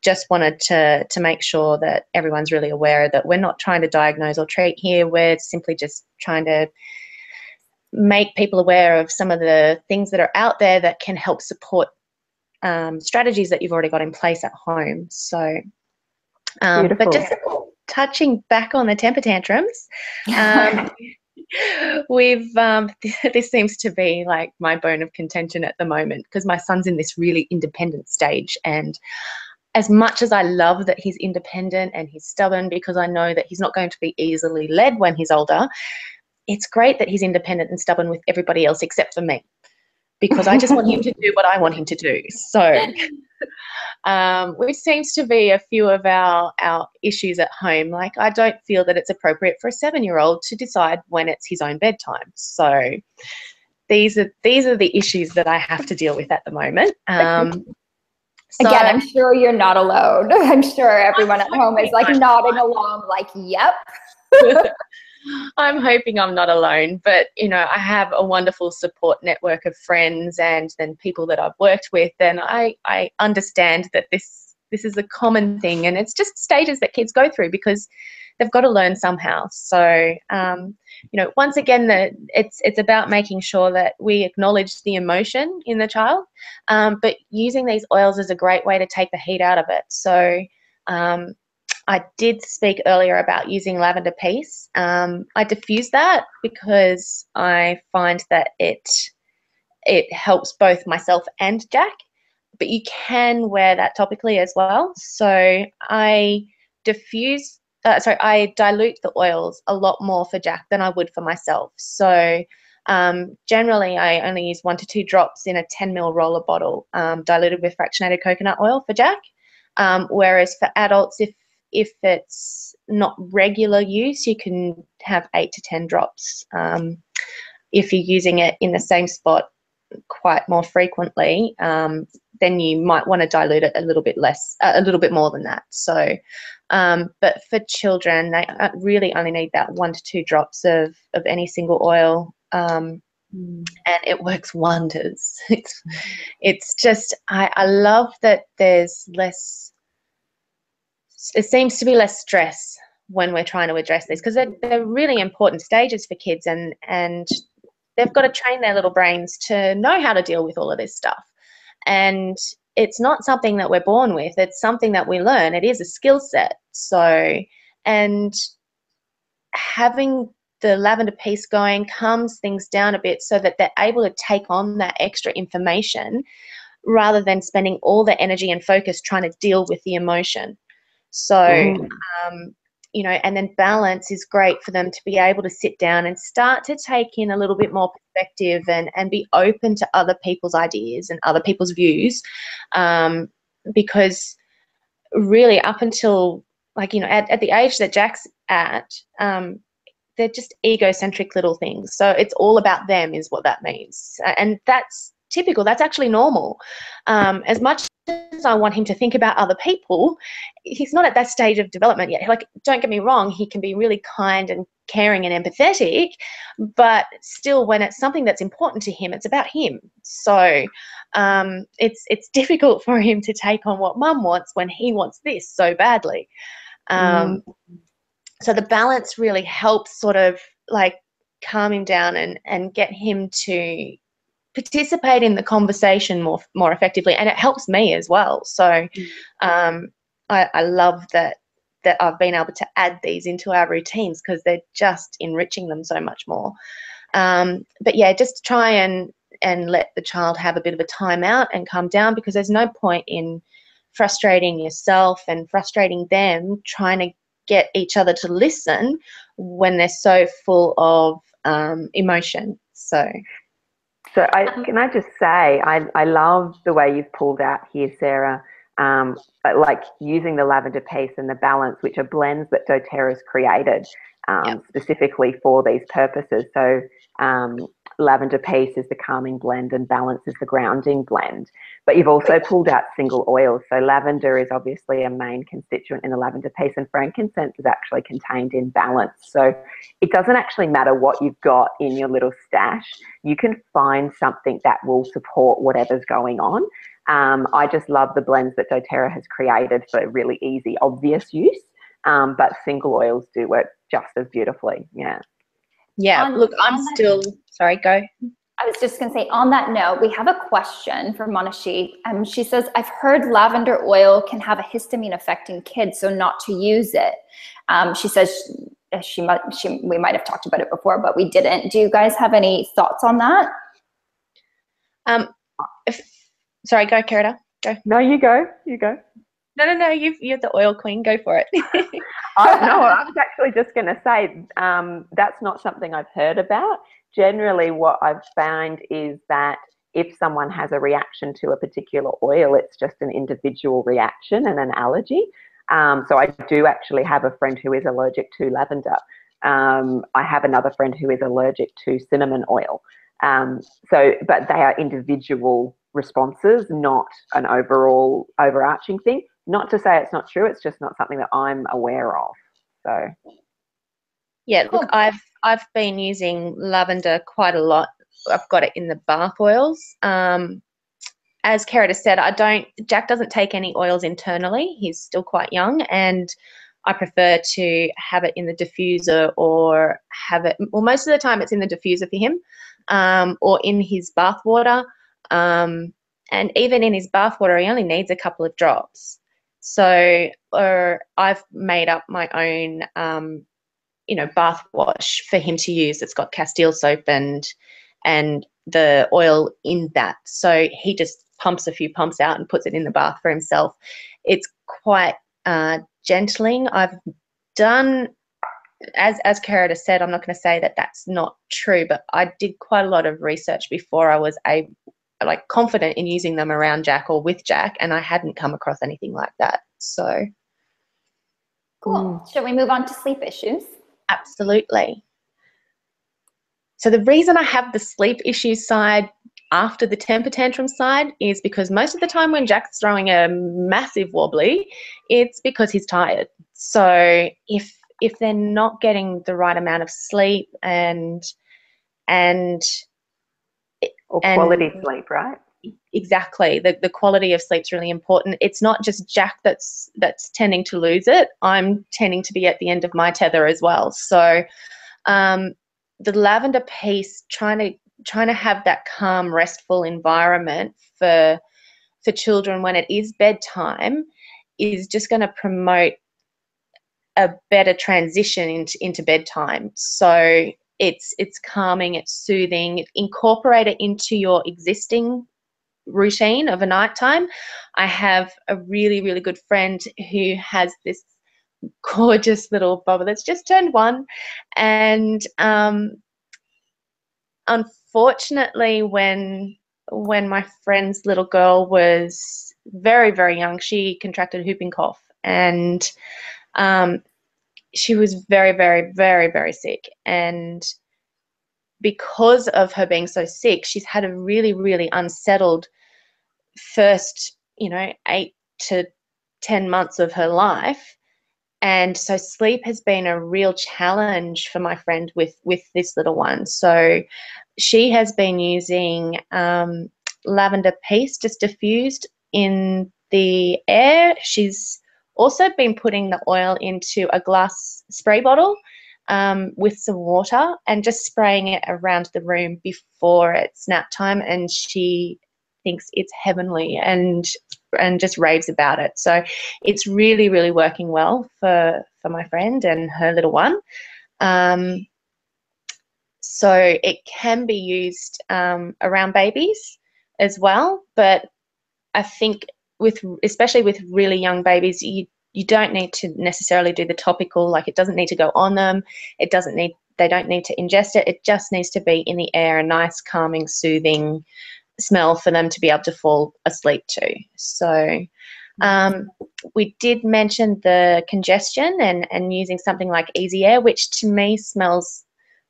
just wanted to make sure that everyone's really aware that we're not trying to diagnose or treat here. We're simply just trying to make people aware of some of the things that are out there that can help support strategies that you've already got in place at home. So, but just touching back on the temper tantrums, we've this seems to be like my bone of contention at the moment, because my son's in this really independent stage, and as much as I love that he's independent and he's stubborn, because I know that he's not going to be easily led when he's older, it's great that he's independent and stubborn with everybody else except for me, because I just want him to do what I want him to do. So which seems to be a few of our issues at home. Like, I don't feel that it's appropriate for a 7-year-old to decide when it's his own bedtime. So these are the issues that I have to deal with at the moment. So, again, I'm sure you're not alone. I'm sure everyone at home is like nodding along, like, yep. I'm hoping I'm not alone, but I have a wonderful support network of friends and then people that I've worked with, and I understand that this is a common thing, and it's just stages that kids go through because they've got to learn somehow. So once again, it's about making sure that we acknowledge the emotion in the child, but using these oils is a great way to take the heat out of it. So I did speak earlier about using lavender peace. I diffuse that because I find that it helps both myself and Jack, but you can wear that topically as well. So I dilute the oils a lot more for Jack than I would for myself. So generally I only use 1 to 2 drops in a 10 ml roller bottle, diluted with fractionated coconut oil for Jack. Whereas for adults, if it's not regular use, you can have 8 to 10 drops. If you're using it in the same spot quite more frequently, then you might want to dilute it a little bit more than that. So, but for children, they really only need that 1 to 2 drops of any single oil, and it works wonders. It's just, I love that there's less it seems to be less stress when we're trying to address this, because they're really important stages for kids, and they've got to train their little brains to know how to deal with all of this stuff. And it's not something that we're born with. It's something that we learn. It is a skill set. So, and having the lavender piece going calms things down a bit so that they're able to take on that extra information rather than spending all the energy and focus trying to deal with the emotion. So, you know, and then balance is great for them to be able to sit down and start to take in a little bit more perspective and be open to other people's ideas and other people's views, because really up until, like, you know, at the age that Jack's at, they're just egocentric little things. So it's all about them is what that means. And that's typical. That's actually normal. As much as I want him to think about other people, he's not at that stage of development yet. Like, don't get me wrong, he can be really kind and caring and empathetic, but still when it's something that's important to him, it's about him. So it's difficult for him to take on what mum wants when he wants this so badly. So the balance really helps sort of like calm him down and get him to participate in the conversation more effectively, and it helps me as well. So I love that I've been able to add these into our routines because they're just enriching them so much more. But yeah, just try and let the child have a bit of a timeout and calm down, because there's no point in frustrating yourself and frustrating them trying to get each other to listen when they're so full of emotion. So can I just say, I love the way you've pulled out here, Sarah, like using the lavender piece and the balance, which are blends that doTERRA's created specifically for these purposes. So lavender piece is the calming blend and balance is the grounding blend. But you've also pulled out single oils. So lavender is obviously a main constituent in the lavender piece, and frankincense is actually contained in balance. So it doesn't actually matter what you've got in your little stash. You can find something that will support whatever's going on. I just love the blends that doTERRA has created for really easy, obvious use. But single oils do work just as beautifully. Yeah, look, I'm still, sorry, go. I was just going to say, on that note, we have a question from Monashi. She says, I've heard lavender oil can have a histamine effect in kids, so not to use it. She says we might have talked about it before, but we didn't. Do you guys have any thoughts on that? Sorry, go, Carita. Go. No, you go. You go. No, you're the oil queen. Go for it. I was actually just going to say that's not something I've heard about. Generally, what I've found is that if someone has a reaction to a particular oil, it's just an individual reaction and an allergy. So I do actually have a friend who is allergic to lavender. I have another friend who is allergic to cinnamon oil. But they are individual responses, not an overall overarching thing. Not to say it's not true, it's just not something that I'm aware of. So yeah, look, I've been using lavender quite a lot. I've got it in the bath oils. As Carita said, Jack doesn't take any oils internally. He's still quite young, and I prefer to have it in the diffuser or most of the time it's in the diffuser for him, or in his bath water. And even in his bath water, he only needs a couple of drops. So I've made up my own, bath wash for him to use. It's got Castile soap and the oil in that. So he just pumps a few pumps out and puts it in the bath for himself. It's quite gentling. I've done, as Carita said, I'm not going to say that that's not true, but I did quite a lot of research before I was confident in using them around Jack or with Jack, and I hadn't come across anything like that. So cool. Shall we move on to sleep issues? Absolutely. So the reason I have the sleep issues side after the temper tantrum side is because most of the time when Jack's throwing a massive wobbly, it's because he's tired. So if they're not getting the right amount of sleep and quality sleep, right? Exactly. The quality of sleep's really important. It's not just Jack that's tending to lose it. I'm tending to be at the end of my tether as well. So the lavender piece, trying to have that calm, restful environment for children when it is bedtime is just going to promote a better transition into bedtime. So it's calming, it's soothing. Incorporate it into your existing routine of a nighttime. I have a really, really good friend who has this gorgeous little bobber that's just turned 1, and unfortunately, when my friend's little girl was very, very young, she contracted whooping cough, and she was very, very, very, very sick. And because of her being so sick, she's had a really, really unsettled first, 8 to 10 months of her life. And so sleep has been a real challenge for my friend with this little one. So she has been using lavender piece just diffused in the air. She's also been putting the oil into a glass spray bottle with some water and just spraying it around the room before it's nap time, and she thinks it's heavenly and just raves about it. So it's really, really working well for my friend and her little one. So it can be used around babies as well, but I think especially with really young babies, you don't need to necessarily do the topical. Like, it doesn't need to go on them. They don't need to ingest it. It just needs to be in the air, a nice, calming, soothing smell for them to be able to fall asleep to. So we did mention the congestion and using something like Easy Air, which to me smells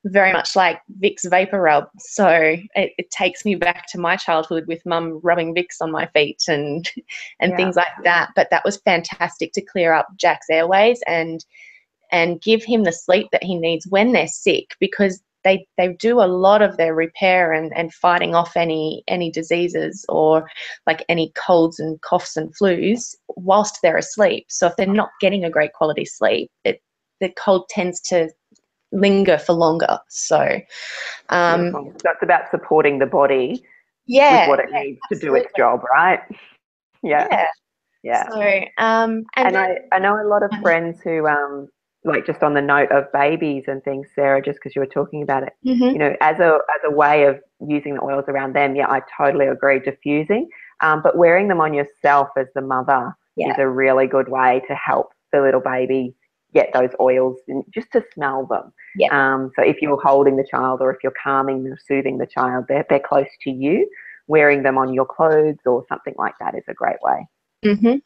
very much like Vicks Vapor Rub. So it takes me back to my childhood with mum rubbing Vicks on my feet and things like that. But that was fantastic to clear up Jack's airways and give him the sleep that he needs when they're sick, because they do a lot of their repair and fighting off any diseases or like any colds and coughs and flus whilst they're asleep. So if they're not getting a great quality sleep, the cold tends to linger for longer. So so it's about supporting the body with what it needs to do its job, right? Yeah. So and I know a lot of friends who like, just on the note of babies and things, Sarah, just because you were talking about it, as a way of using the oils around them, I totally agree, diffusing, but wearing them on yourself as the mother is a really good way to help the little baby get those oils and just to smell them. So if you're holding the child or if you're calming or soothing the child, they're close to you. Wearing them on your clothes or something like that is a great way.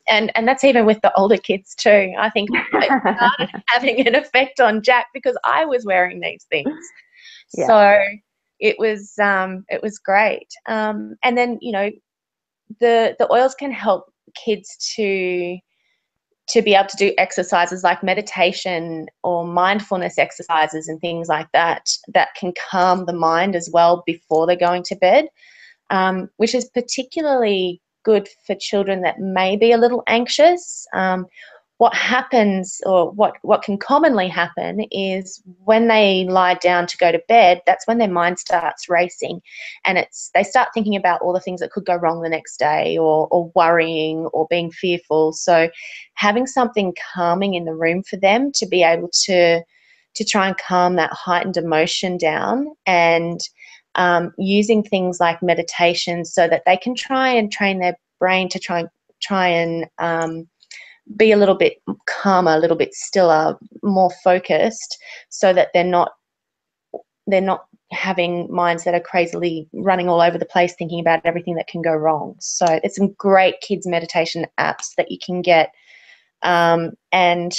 And that's even with the older kids too. I think it started having an effect on Jack because I was wearing these things. So it was great. And then the oils can help kids to be able to do exercises like meditation or mindfulness exercises and things like that can calm the mind as well before they're going to bed, which is particularly good for children that may be a little anxious. What happens, or what can commonly happen, is when they lie down to go to bed, that's when their mind starts racing, and they start thinking about all the things that could go wrong the next day, or worrying or being fearful. So having something calming in the room for them to be able to try and calm that heightened emotion down, and using things like meditation so that they can try and train their brain to try and be a little bit calmer, a little bit stiller, more focused, so that they're not having minds that are crazily running all over the place thinking about everything that can go wrong. So there's some great kids meditation apps that you can get, and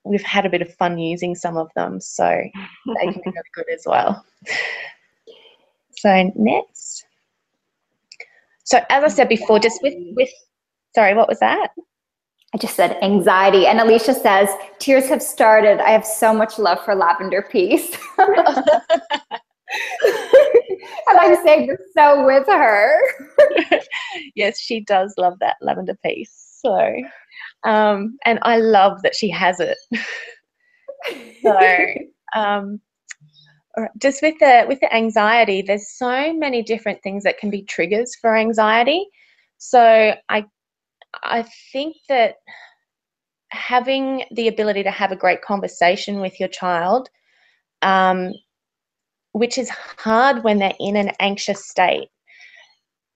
we've had a bit of fun using some of them, so they can be really good as well. So next. So as I said before, just with sorry, what was that? I just said anxiety. And Alicia says, tears have started. I have so much love for lavender peace. And I'm saying this so with her. Yes, she does love that lavender piece. So, and I love that she has it. So, just with the anxiety, there's so many different things that can be triggers for anxiety. So I think that having the ability to have a great conversation with your child, which is hard when they're in an anxious state,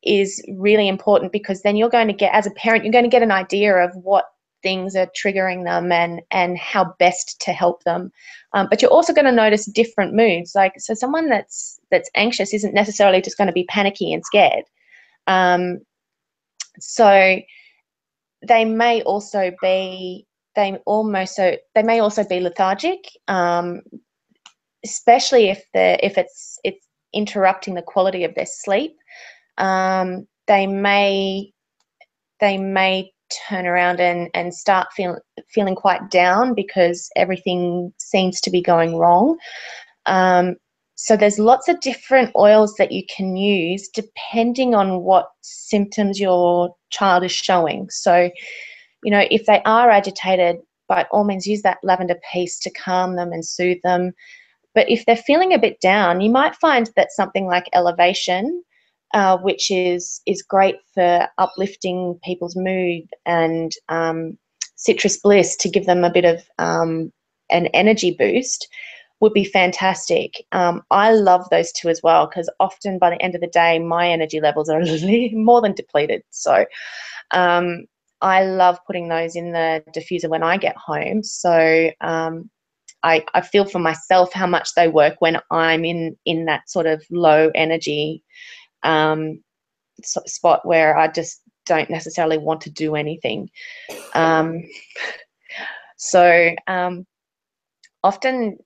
is really important, because then you're going to get, as a parent, you're going to get an idea of what things are triggering them and how best to help them. But you're also going to notice different moods. Like, so someone that's anxious isn't necessarily just going to be panicky and scared. So they may also be lethargic, especially if it's interrupting the quality of their sleep. They may turn around and start feeling quite down because everything seems to be going wrong. So there's lots of different oils that you can use depending on what symptoms your child is showing. So, if they are agitated, by all means use that lavender piece to calm them and soothe them. But if they're feeling a bit down, you might find that something like elevation, which is great for uplifting people's mood, and citrus bliss to give them a bit of an energy boost, would be fantastic. I love those two as well, because often by the end of the day, my energy levels are a little more than depleted. So I love putting those in the diffuser when I get home. So I feel for myself how much they work when I'm in that sort of low energy spot where I just don't necessarily want to do anything. So often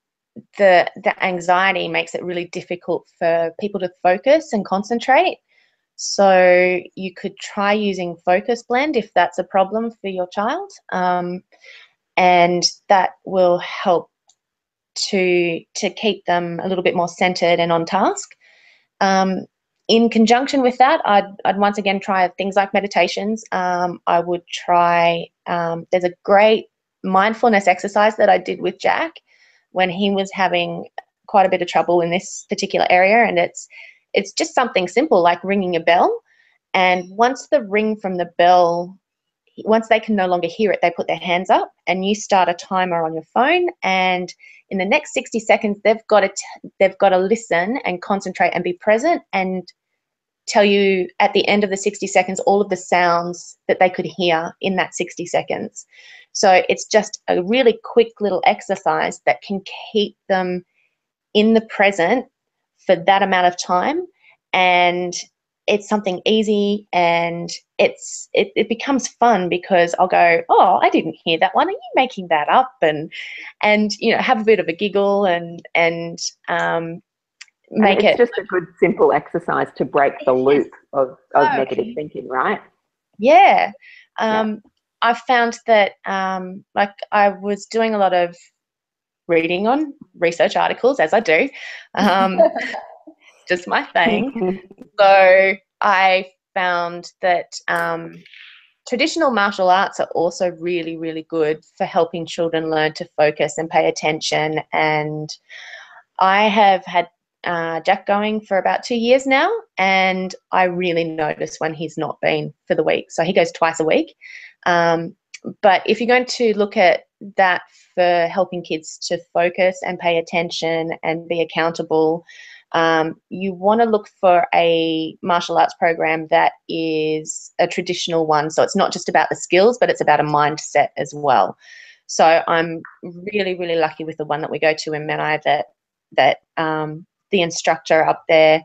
the anxiety makes it really difficult for people to focus and concentrate. So you could try using Focus Blend if that's a problem for your child, and that will help to keep them a little bit more centered and on task. In conjunction with that, I'd once again try things like meditations. I would try, there's a great mindfulness exercise that I did with Jack when he was having quite a bit of trouble in this particular area, and it's just something simple like ringing a bell. And once the ring from the bell, once they can no longer hear it, they put their hands up, and you start a timer on your phone, and in the next 60 seconds, they've got to listen and concentrate and be present, and tell you at the end of the 60 seconds all of the sounds that they could hear in that 60 seconds. So it's just a really quick little exercise that can keep them in the present for that amount of time, and it's something easy, and it becomes fun, because I'll go, oh, I didn't hear that one. Are you making that up? And have a bit of a giggle and make it's just a good simple exercise to break the loop of negative thinking, right? Yeah. I found that like I was doing a lot of reading on research articles, as I do. Just my thing. So I found that traditional martial arts are also really, really good for helping children learn to focus and pay attention. And I have had Jack going for about 2 years now, and I really notice when he's not been for the week. So he goes twice a week. But if you're going to look at that for helping kids to focus and pay attention and be accountable, you want to look for a martial arts program that is a traditional one. So it's not just about the skills, but it's about a mindset as well. So I'm really, really lucky with the one that we go to in Menai, that the instructor up there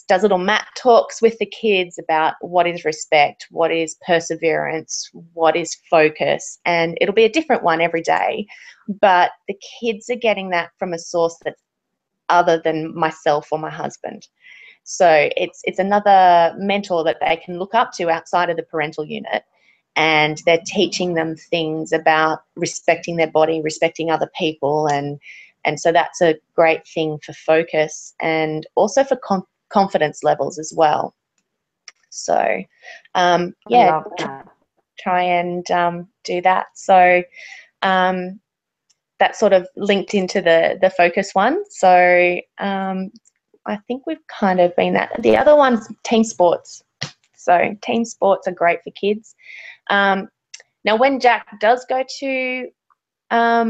does little mat talks with the kids about what is respect, what is perseverance, what is focus, and it'll be a different one every day. But the kids are getting that from a source that's other than myself or my husband. So it's another mentor that they can look up to outside of the parental unit, and they're teaching them things about respecting their body, respecting other people, and so that's a great thing for focus and also for confidence levels as well. So, yeah, try and do that. So that sort of linked into the focus one. So I think we've kind of been that. The other one's team sports. So team sports are great for kids. Now, when Jack does go to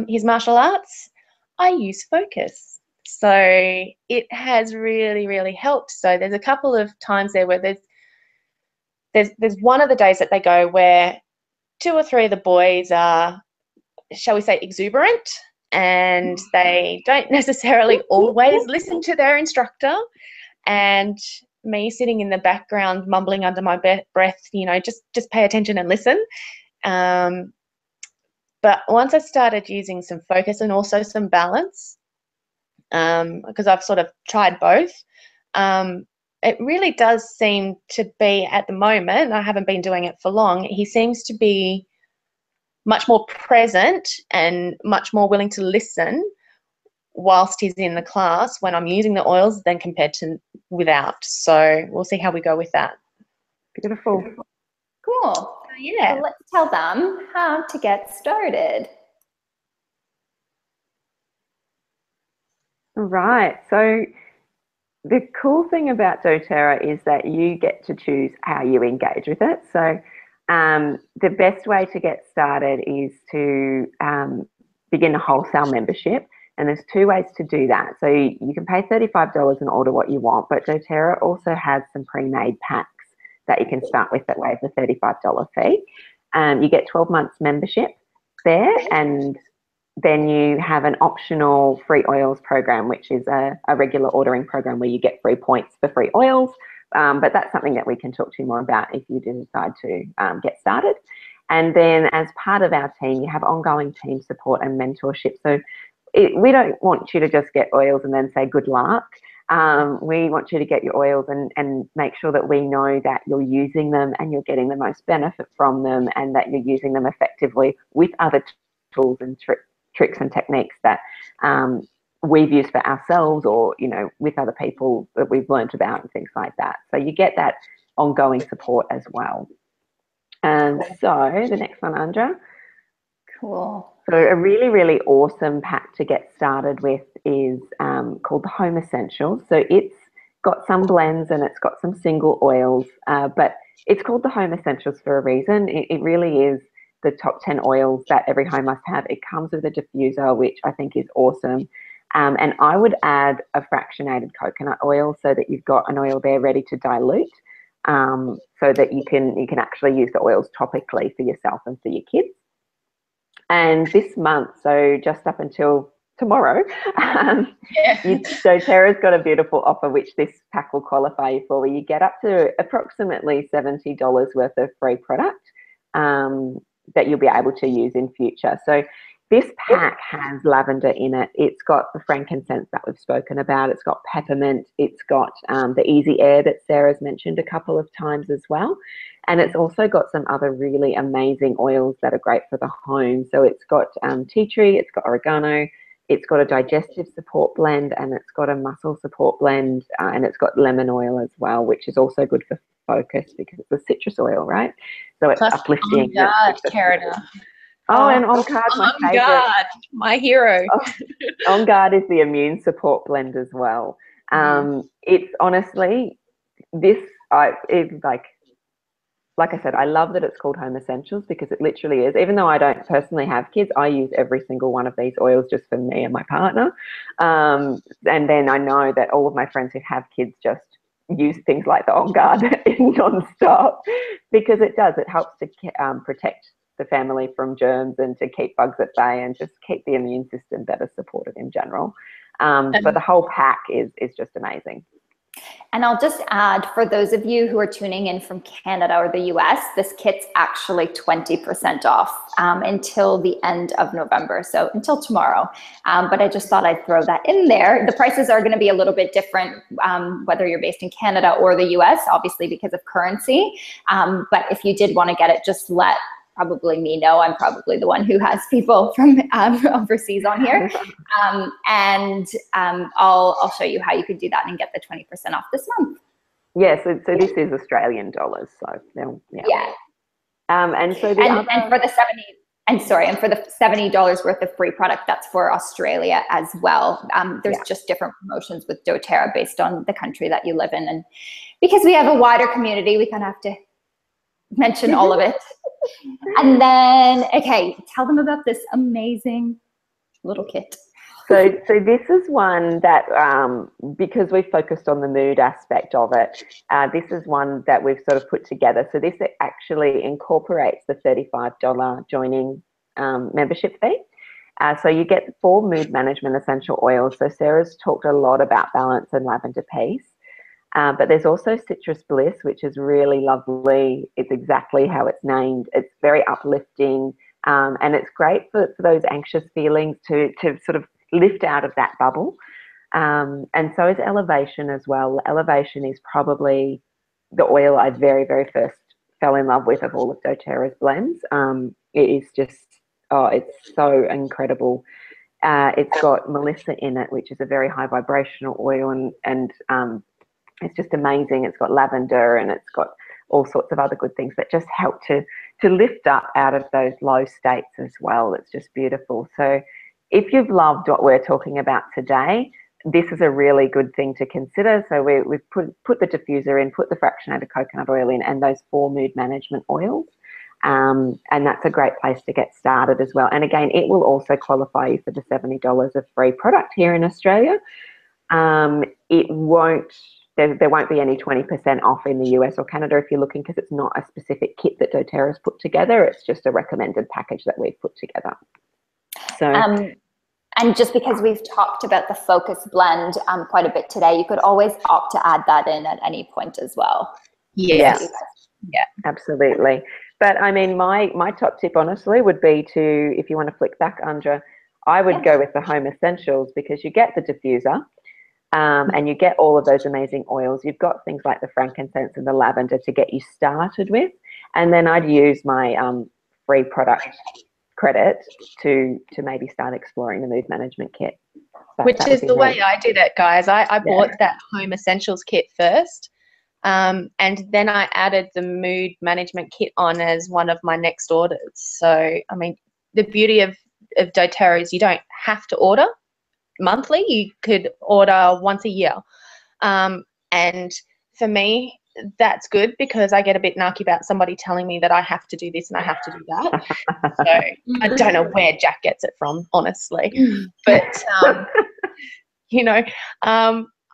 his martial arts, I use focus. So it has really, really helped. So there's a couple of times there where there's one of the days that they go where 2 or 3 of the boys are, shall we say, exuberant, and they don't necessarily always listen to their instructor, and me sitting in the background mumbling under my breath, you know, just pay attention and listen. But once I started using some focus and also some balance, because I've sort of tried both, it really does seem to be, at the moment, I haven't been doing it for long, he seems to be much more present and much more willing to listen whilst he's in the class when I'm using the oils than compared to without. So we'll see how we go with that. Beautiful. Cool. So, yeah. So let's tell them how to get started. Right. So the cool thing about doTERRA is that you get to choose how you engage with it. So the best way to get started is to begin a wholesale membership. And there's 2 ways to do that. So you can pay $35 and order what you want, but doTERRA also has some pre-made packs that you can start with that waive the $35 fee. You get 12 months membership there, and then you have an optional free oils program, which is a regular ordering program where you get free points for free oils. But that's something that we can talk to you more about if you do decide to get started. And then as part of our team, you have ongoing team support and mentorship. So we don't want you to just get oils and then say good luck. We want you to get your oils and make sure that we know that you're using them and you're getting the most benefit from them, and that you're using them effectively with other tools and tricks and techniques that we've used for ourselves, or, you know, with other people that we've learned about and things like that. So you get that ongoing support as well. So the next one, Andra. Cool. So a really, really awesome pack to get started with is called the Home Essentials. So it's got some blends and it's got some single oils, but it's called the Home Essentials for a reason. It really is the top 10 oils that every home must have. It comes with a diffuser, which I think is awesome. And I would add a fractionated coconut oil so that you've got an oil there ready to dilute, so that you can actually use the oils topically for yourself and for your kids. And this month, so just up until tomorrow, doTERRA's got a beautiful offer, which this pack will qualify you for, where you get up to approximately $70 worth of free product that you'll be able to use in future. So this pack has lavender in it. It's got the frankincense that we've spoken about. It's got peppermint. It's got the easy air that Sarah's mentioned a couple of times as well. And it's also got some other really amazing oils that are great for the home. So it's got tea tree, it's got oregano, it's got a digestive support blend, and it's got a muscle support blend, and it's got lemon oil as well, which is also good for focus because it's a citrus oil, right? So it's plus uplifting. On Guard, Carita. Oh, and On Guard, my favorite. On Guard, my hero. On Guard is the immune support blend as well. It's honestly, this, it's like I said, I love that it's called Home Essentials, because it literally is. Even though I don't personally have kids, I use every single one of these oils just for me and my partner. And then I know that all of my friends who have kids just use things like the On Guard non-stop, because it helps to protect the family from germs and to keep bugs at bay and just keep the immune system better supported in general. But the whole pack is just amazing. And I'll just add, for those of you who are tuning in from Canada or the US, this kit's actually 20% off until the end of November, so until tomorrow. But I just thought I'd throw that in there. The prices are going to be a little bit different whether you're based in Canada or the US, obviously because of currency. But if you did want to get it, just let probably me know. I'm probably the one who has people from overseas on here. And I'll show you how you can do that and get the 20% off this month. Yeah, so this is Australian dollars, so yeah. And so and for the $70 worth of free product, that's for Australia as well. There's just different promotions with doTERRA based on the country that you live in, and because we have a wider community, we kind of have to mention all of it. And then, okay, tell them about this amazing little kit. So this is one that, because we focused on the mood aspect of it, this is one that we've sort of put together. So this actually incorporates the $35 joining membership fee. So you get 4 mood management essential oils. So Sarah's talked a lot about balance and lavender peace. But there's also citrus bliss, which is really lovely. It's exactly how it's named. It's very uplifting, and it's great for those anxious feelings to sort of lift out of that bubble. And so is elevation as well. Elevation is probably the oil I very, very first fell in love with of all of doTERRA's blends. It is just, it's so incredible. It's got Melissa in it, which is a very high vibrational oil, and it's just amazing. It's got lavender, and it's got all sorts of other good things that just help to lift up out of those low states as well. It's just beautiful. So if you've loved what we're talking about today, this is a really good thing to consider. So we've put the diffuser in, put the fractionated coconut oil in, and those 4 mood management oils. And that's a great place to get started as well. And again, it will also qualify you for the $70 of free product here in Australia. It won't, there won't be any 20% off in the US or Canada if you're looking, because it's not a specific kit that doTERRA's put together. It's just a recommended package that we've put together. So, and just because we've talked about the focus blend quite a bit today, you could always opt to add that in at any point as well. Yes. Yeah, absolutely. But I mean, my top tip honestly would be to, if you want to flick back, Andra, I would go with the home essentials, because you get the diffuser, and you get all of those amazing oils. You've got things like the frankincense and the lavender to get you started with. And then I'd use my free product credit to maybe start exploring the mood management kit. Which is the way I did it, guys. I bought that home essentials kit first, and then I added the mood management kit on as one of my next orders. So, I mean, the beauty of doTERRA is you don't have to order monthly. You could order once a year. And for me, that's good, because I get a bit narky about somebody telling me that I have to do this and I have to do that. So I don't know where Jack gets it from, honestly. But,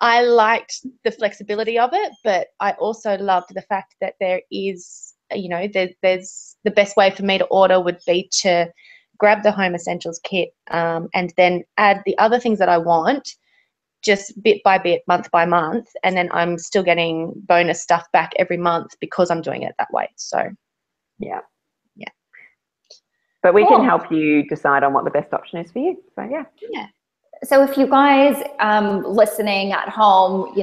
I liked the flexibility of it, but I also loved the fact that there is, there's the best way for me to order would be to grab the home essentials kit, and then add the other things that I want, just bit by bit, month by month, and then I'm still getting bonus stuff back every month because I'm doing it that way. So yeah. But we can help you decide on what the best option is for you. So yeah. So if you guys listening at home,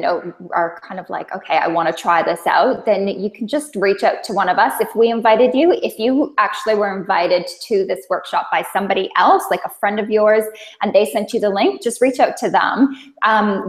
are kind of like, okay, I want to try this out, then you can just reach out to one of us. If we invited you, if you actually were invited to this workshop by somebody else, like a friend of yours, and they sent you the link, just reach out to them.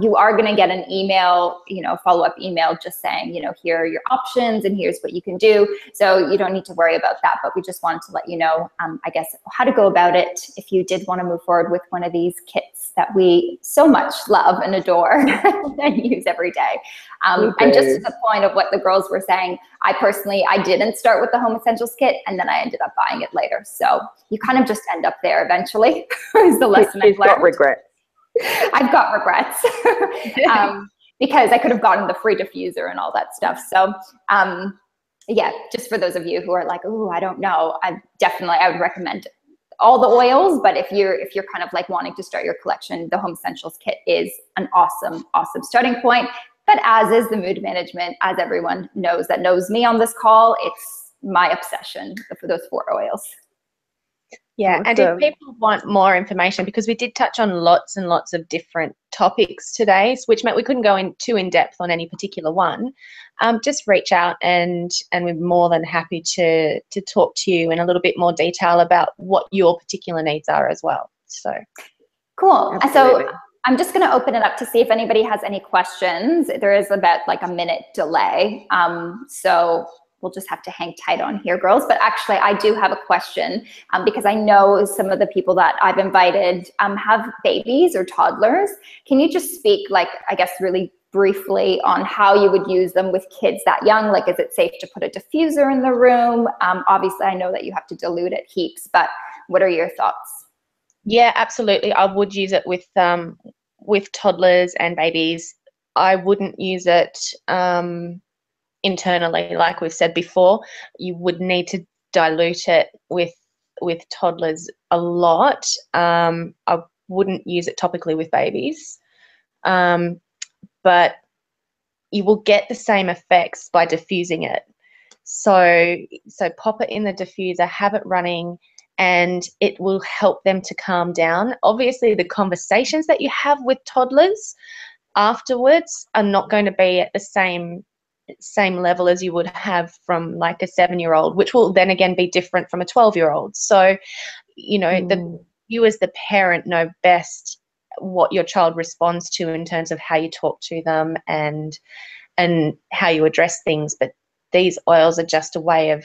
You are going to get an email, follow-up email just saying, here are your options and here's what you can do. So you don't need to worry about that, but we just wanted to let you know, I guess, how to go about it if you did want to move forward with one of these kits that we so much love and adore and use every day. And just to the point of what the girls were saying, I didn't start with the Home Essentials kit, and then I ended up buying it later. So you kind of just end up there eventually is the lesson I've learned. Got regrets. I've got regrets because I could have gotten the free diffuser and all that stuff. So just for those of you who are like, oh, I don't know, I would recommend all the oils, but if you're kind of like wanting to start your collection, the Home Essentials kit is an awesome starting point. But as is the mood management, as everyone knows that knows me on this call, it's my obsession for those 4 oils. Yeah, and if people want more information, because we did touch on lots and lots of different topics today, which meant we couldn't go too in depth on any particular one, just reach out and we're more than happy to talk to you in a little bit more detail about what your particular needs are as well. So cool. Absolutely. So I'm just going to open it up to see if anybody has any questions. There is about like a minute delay. So we'll just have to hang tight on here, girls. But actually, I do have a question because I know some of the people that I've invited have babies or toddlers. Can you just speak, like, I guess, really briefly on how you would use them with kids that young? Like, is it safe to put a diffuser in the room? Obviously, I know that you have to dilute it heaps, but what are your thoughts? Yeah, absolutely. I would use it with toddlers and babies. I wouldn't use it internally, like we've said before. You would need to dilute it with toddlers a lot. I wouldn't use it topically with babies, but you will get the same effects by diffusing it. So pop it in the diffuser, have it running, and it will help them to calm down. Obviously, the conversations that you have with toddlers afterwards are not going to be at the same level as you would have from like a 7-year-old, which will then again be different from a 12-year-old. So, you know, you as the parent know best what your child responds to in terms of how you talk to them and how you address things. But these oils are just a way of,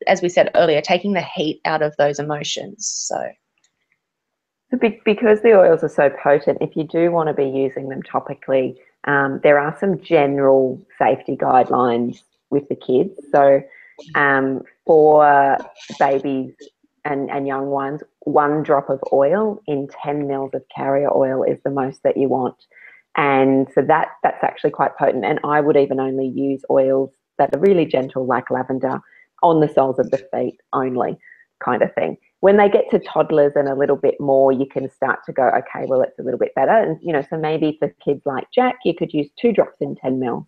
as we said earlier, taking the heat out of those emotions. So because the oils are so potent, if you do want to be using them topically, there are some general safety guidelines with the kids. So for babies and young ones, 1 drop of oil in 10 mils of carrier oil is the most that you want. And so that's actually quite potent. And I would even only use oils that are really gentle, like lavender, on the soles of the feet only, kind of thing. When they get to toddlers and a little bit more, you can start to go, okay, well, it's a little bit better. And, you know, so maybe for kids like Jack, you could use 2 drops in 10 mils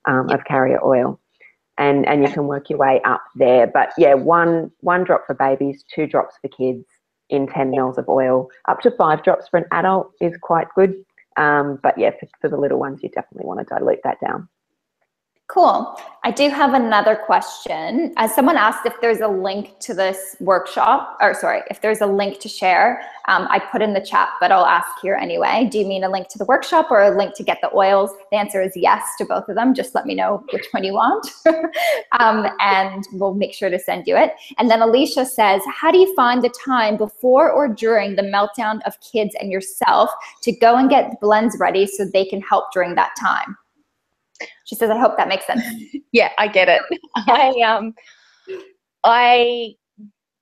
of carrier oil, and you can work your way up there. But yeah, one drop for babies, 2 drops for kids in 10 mils of oil. Up to 5 drops for an adult is quite good. But yeah, for the little ones, you definitely want to dilute that down. Cool. I do have another question. As someone asked if there's a link to this workshop, or sorry, if there's a link to share, I put in the chat, but I'll ask here anyway. Do you mean a link to the workshop or a link to get the oils? The answer is yes to both of them. Just let me know which one you want. And we'll make sure to send you it. And then Alicia says, how do you find the time before or during the meltdown of kids and yourself to go and get blends ready so they can help during that time? She says, I hope that makes sense. Yeah, I get it.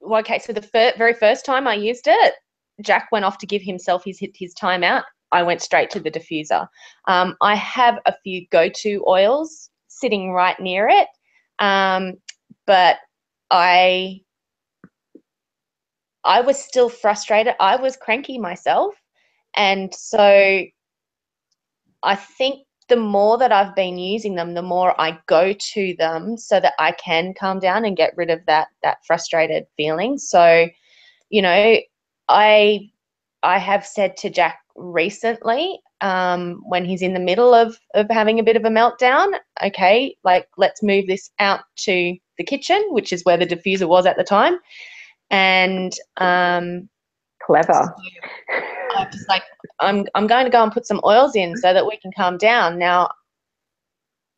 Okay, so the very first time I used it, Jack went off to give himself his time out. I went straight to the diffuser. I have a few go-to oils sitting right near it, but I was still frustrated. I was cranky myself, and so I think the more that I've been using them, the more I go to them so that I can calm down and get rid of that frustrated feeling. So, you know, I have said to Jack recently, when he's in the middle of having a bit of a meltdown, okay, like, let's move this out to the kitchen, which is where the diffuser was at the time. And clever. I'm just like, I'm going to go and put some oils in so that we can calm down. Now,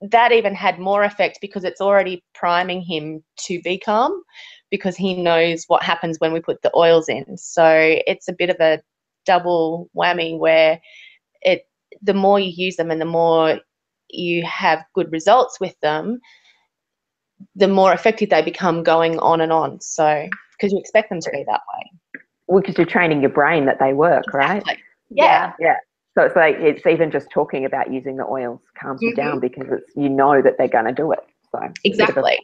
that even had more effect because it's already priming him to be calm, because he knows what happens when we put the oils in. So it's a bit of a double whammy where the more you use them and the more you have good results with them, the more effective they become going on and on. So, because you expect them to be that way. Well, because you're training your brain that they work, exactly. Right? Yeah. So it's like, it's even just talking about using the oils calms you down because you know that they're going to do it. So exactly.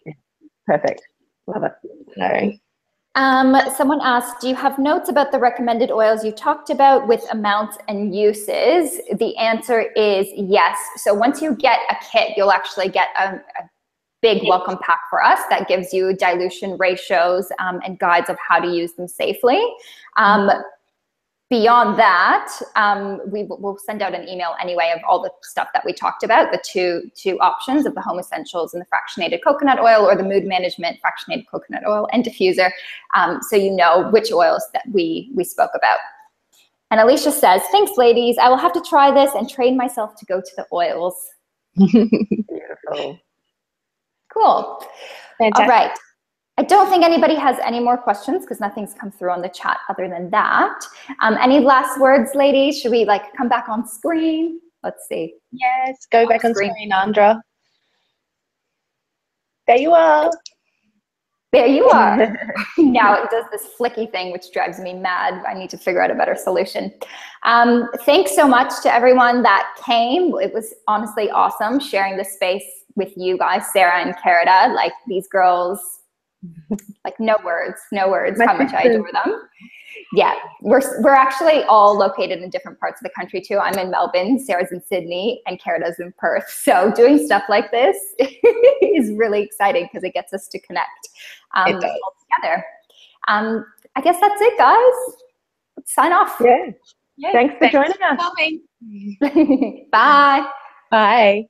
Perfect. Love it. No. Someone asked, do you have notes about the recommended oils you talked about with amounts and uses? The answer is yes. So once you get a kit, you'll actually get a big welcome pack for us that gives you dilution ratios and guides of how to use them safely. Beyond that, we will send out an email anyway of all the stuff that we talked about, the two options of the Home Essentials and the fractionated coconut oil, or the mood management fractionated coconut oil and diffuser, so you know which oils that we spoke about. And Alicia says, thanks, ladies. I will have to try this and train myself to go to the oils. Beautiful. Cool. Fantastic. All right. I don't think anybody has any more questions because nothing's come through on the chat other than that. Any last words, ladies? Should we like come back on screen? Let's see. Yes, go back on screen, Andra. There you are. There you are. Now it does this flicky thing, which drives me mad. I need to figure out a better solution. Thanks so much to everyone that came. It was honestly awesome sharing the space with you guys, Sarah and Carita. Like these girls, like no words how much I adore them. Yeah, we're actually all located in different parts of the country too. I'm in Melbourne, Sarah's in Sydney, and Carita's in Perth. So doing stuff like this is really exciting because it gets us to connect all together. I guess that's it, guys. Let's sign off. Yeah. Thanks for joining us. Bye. Bye.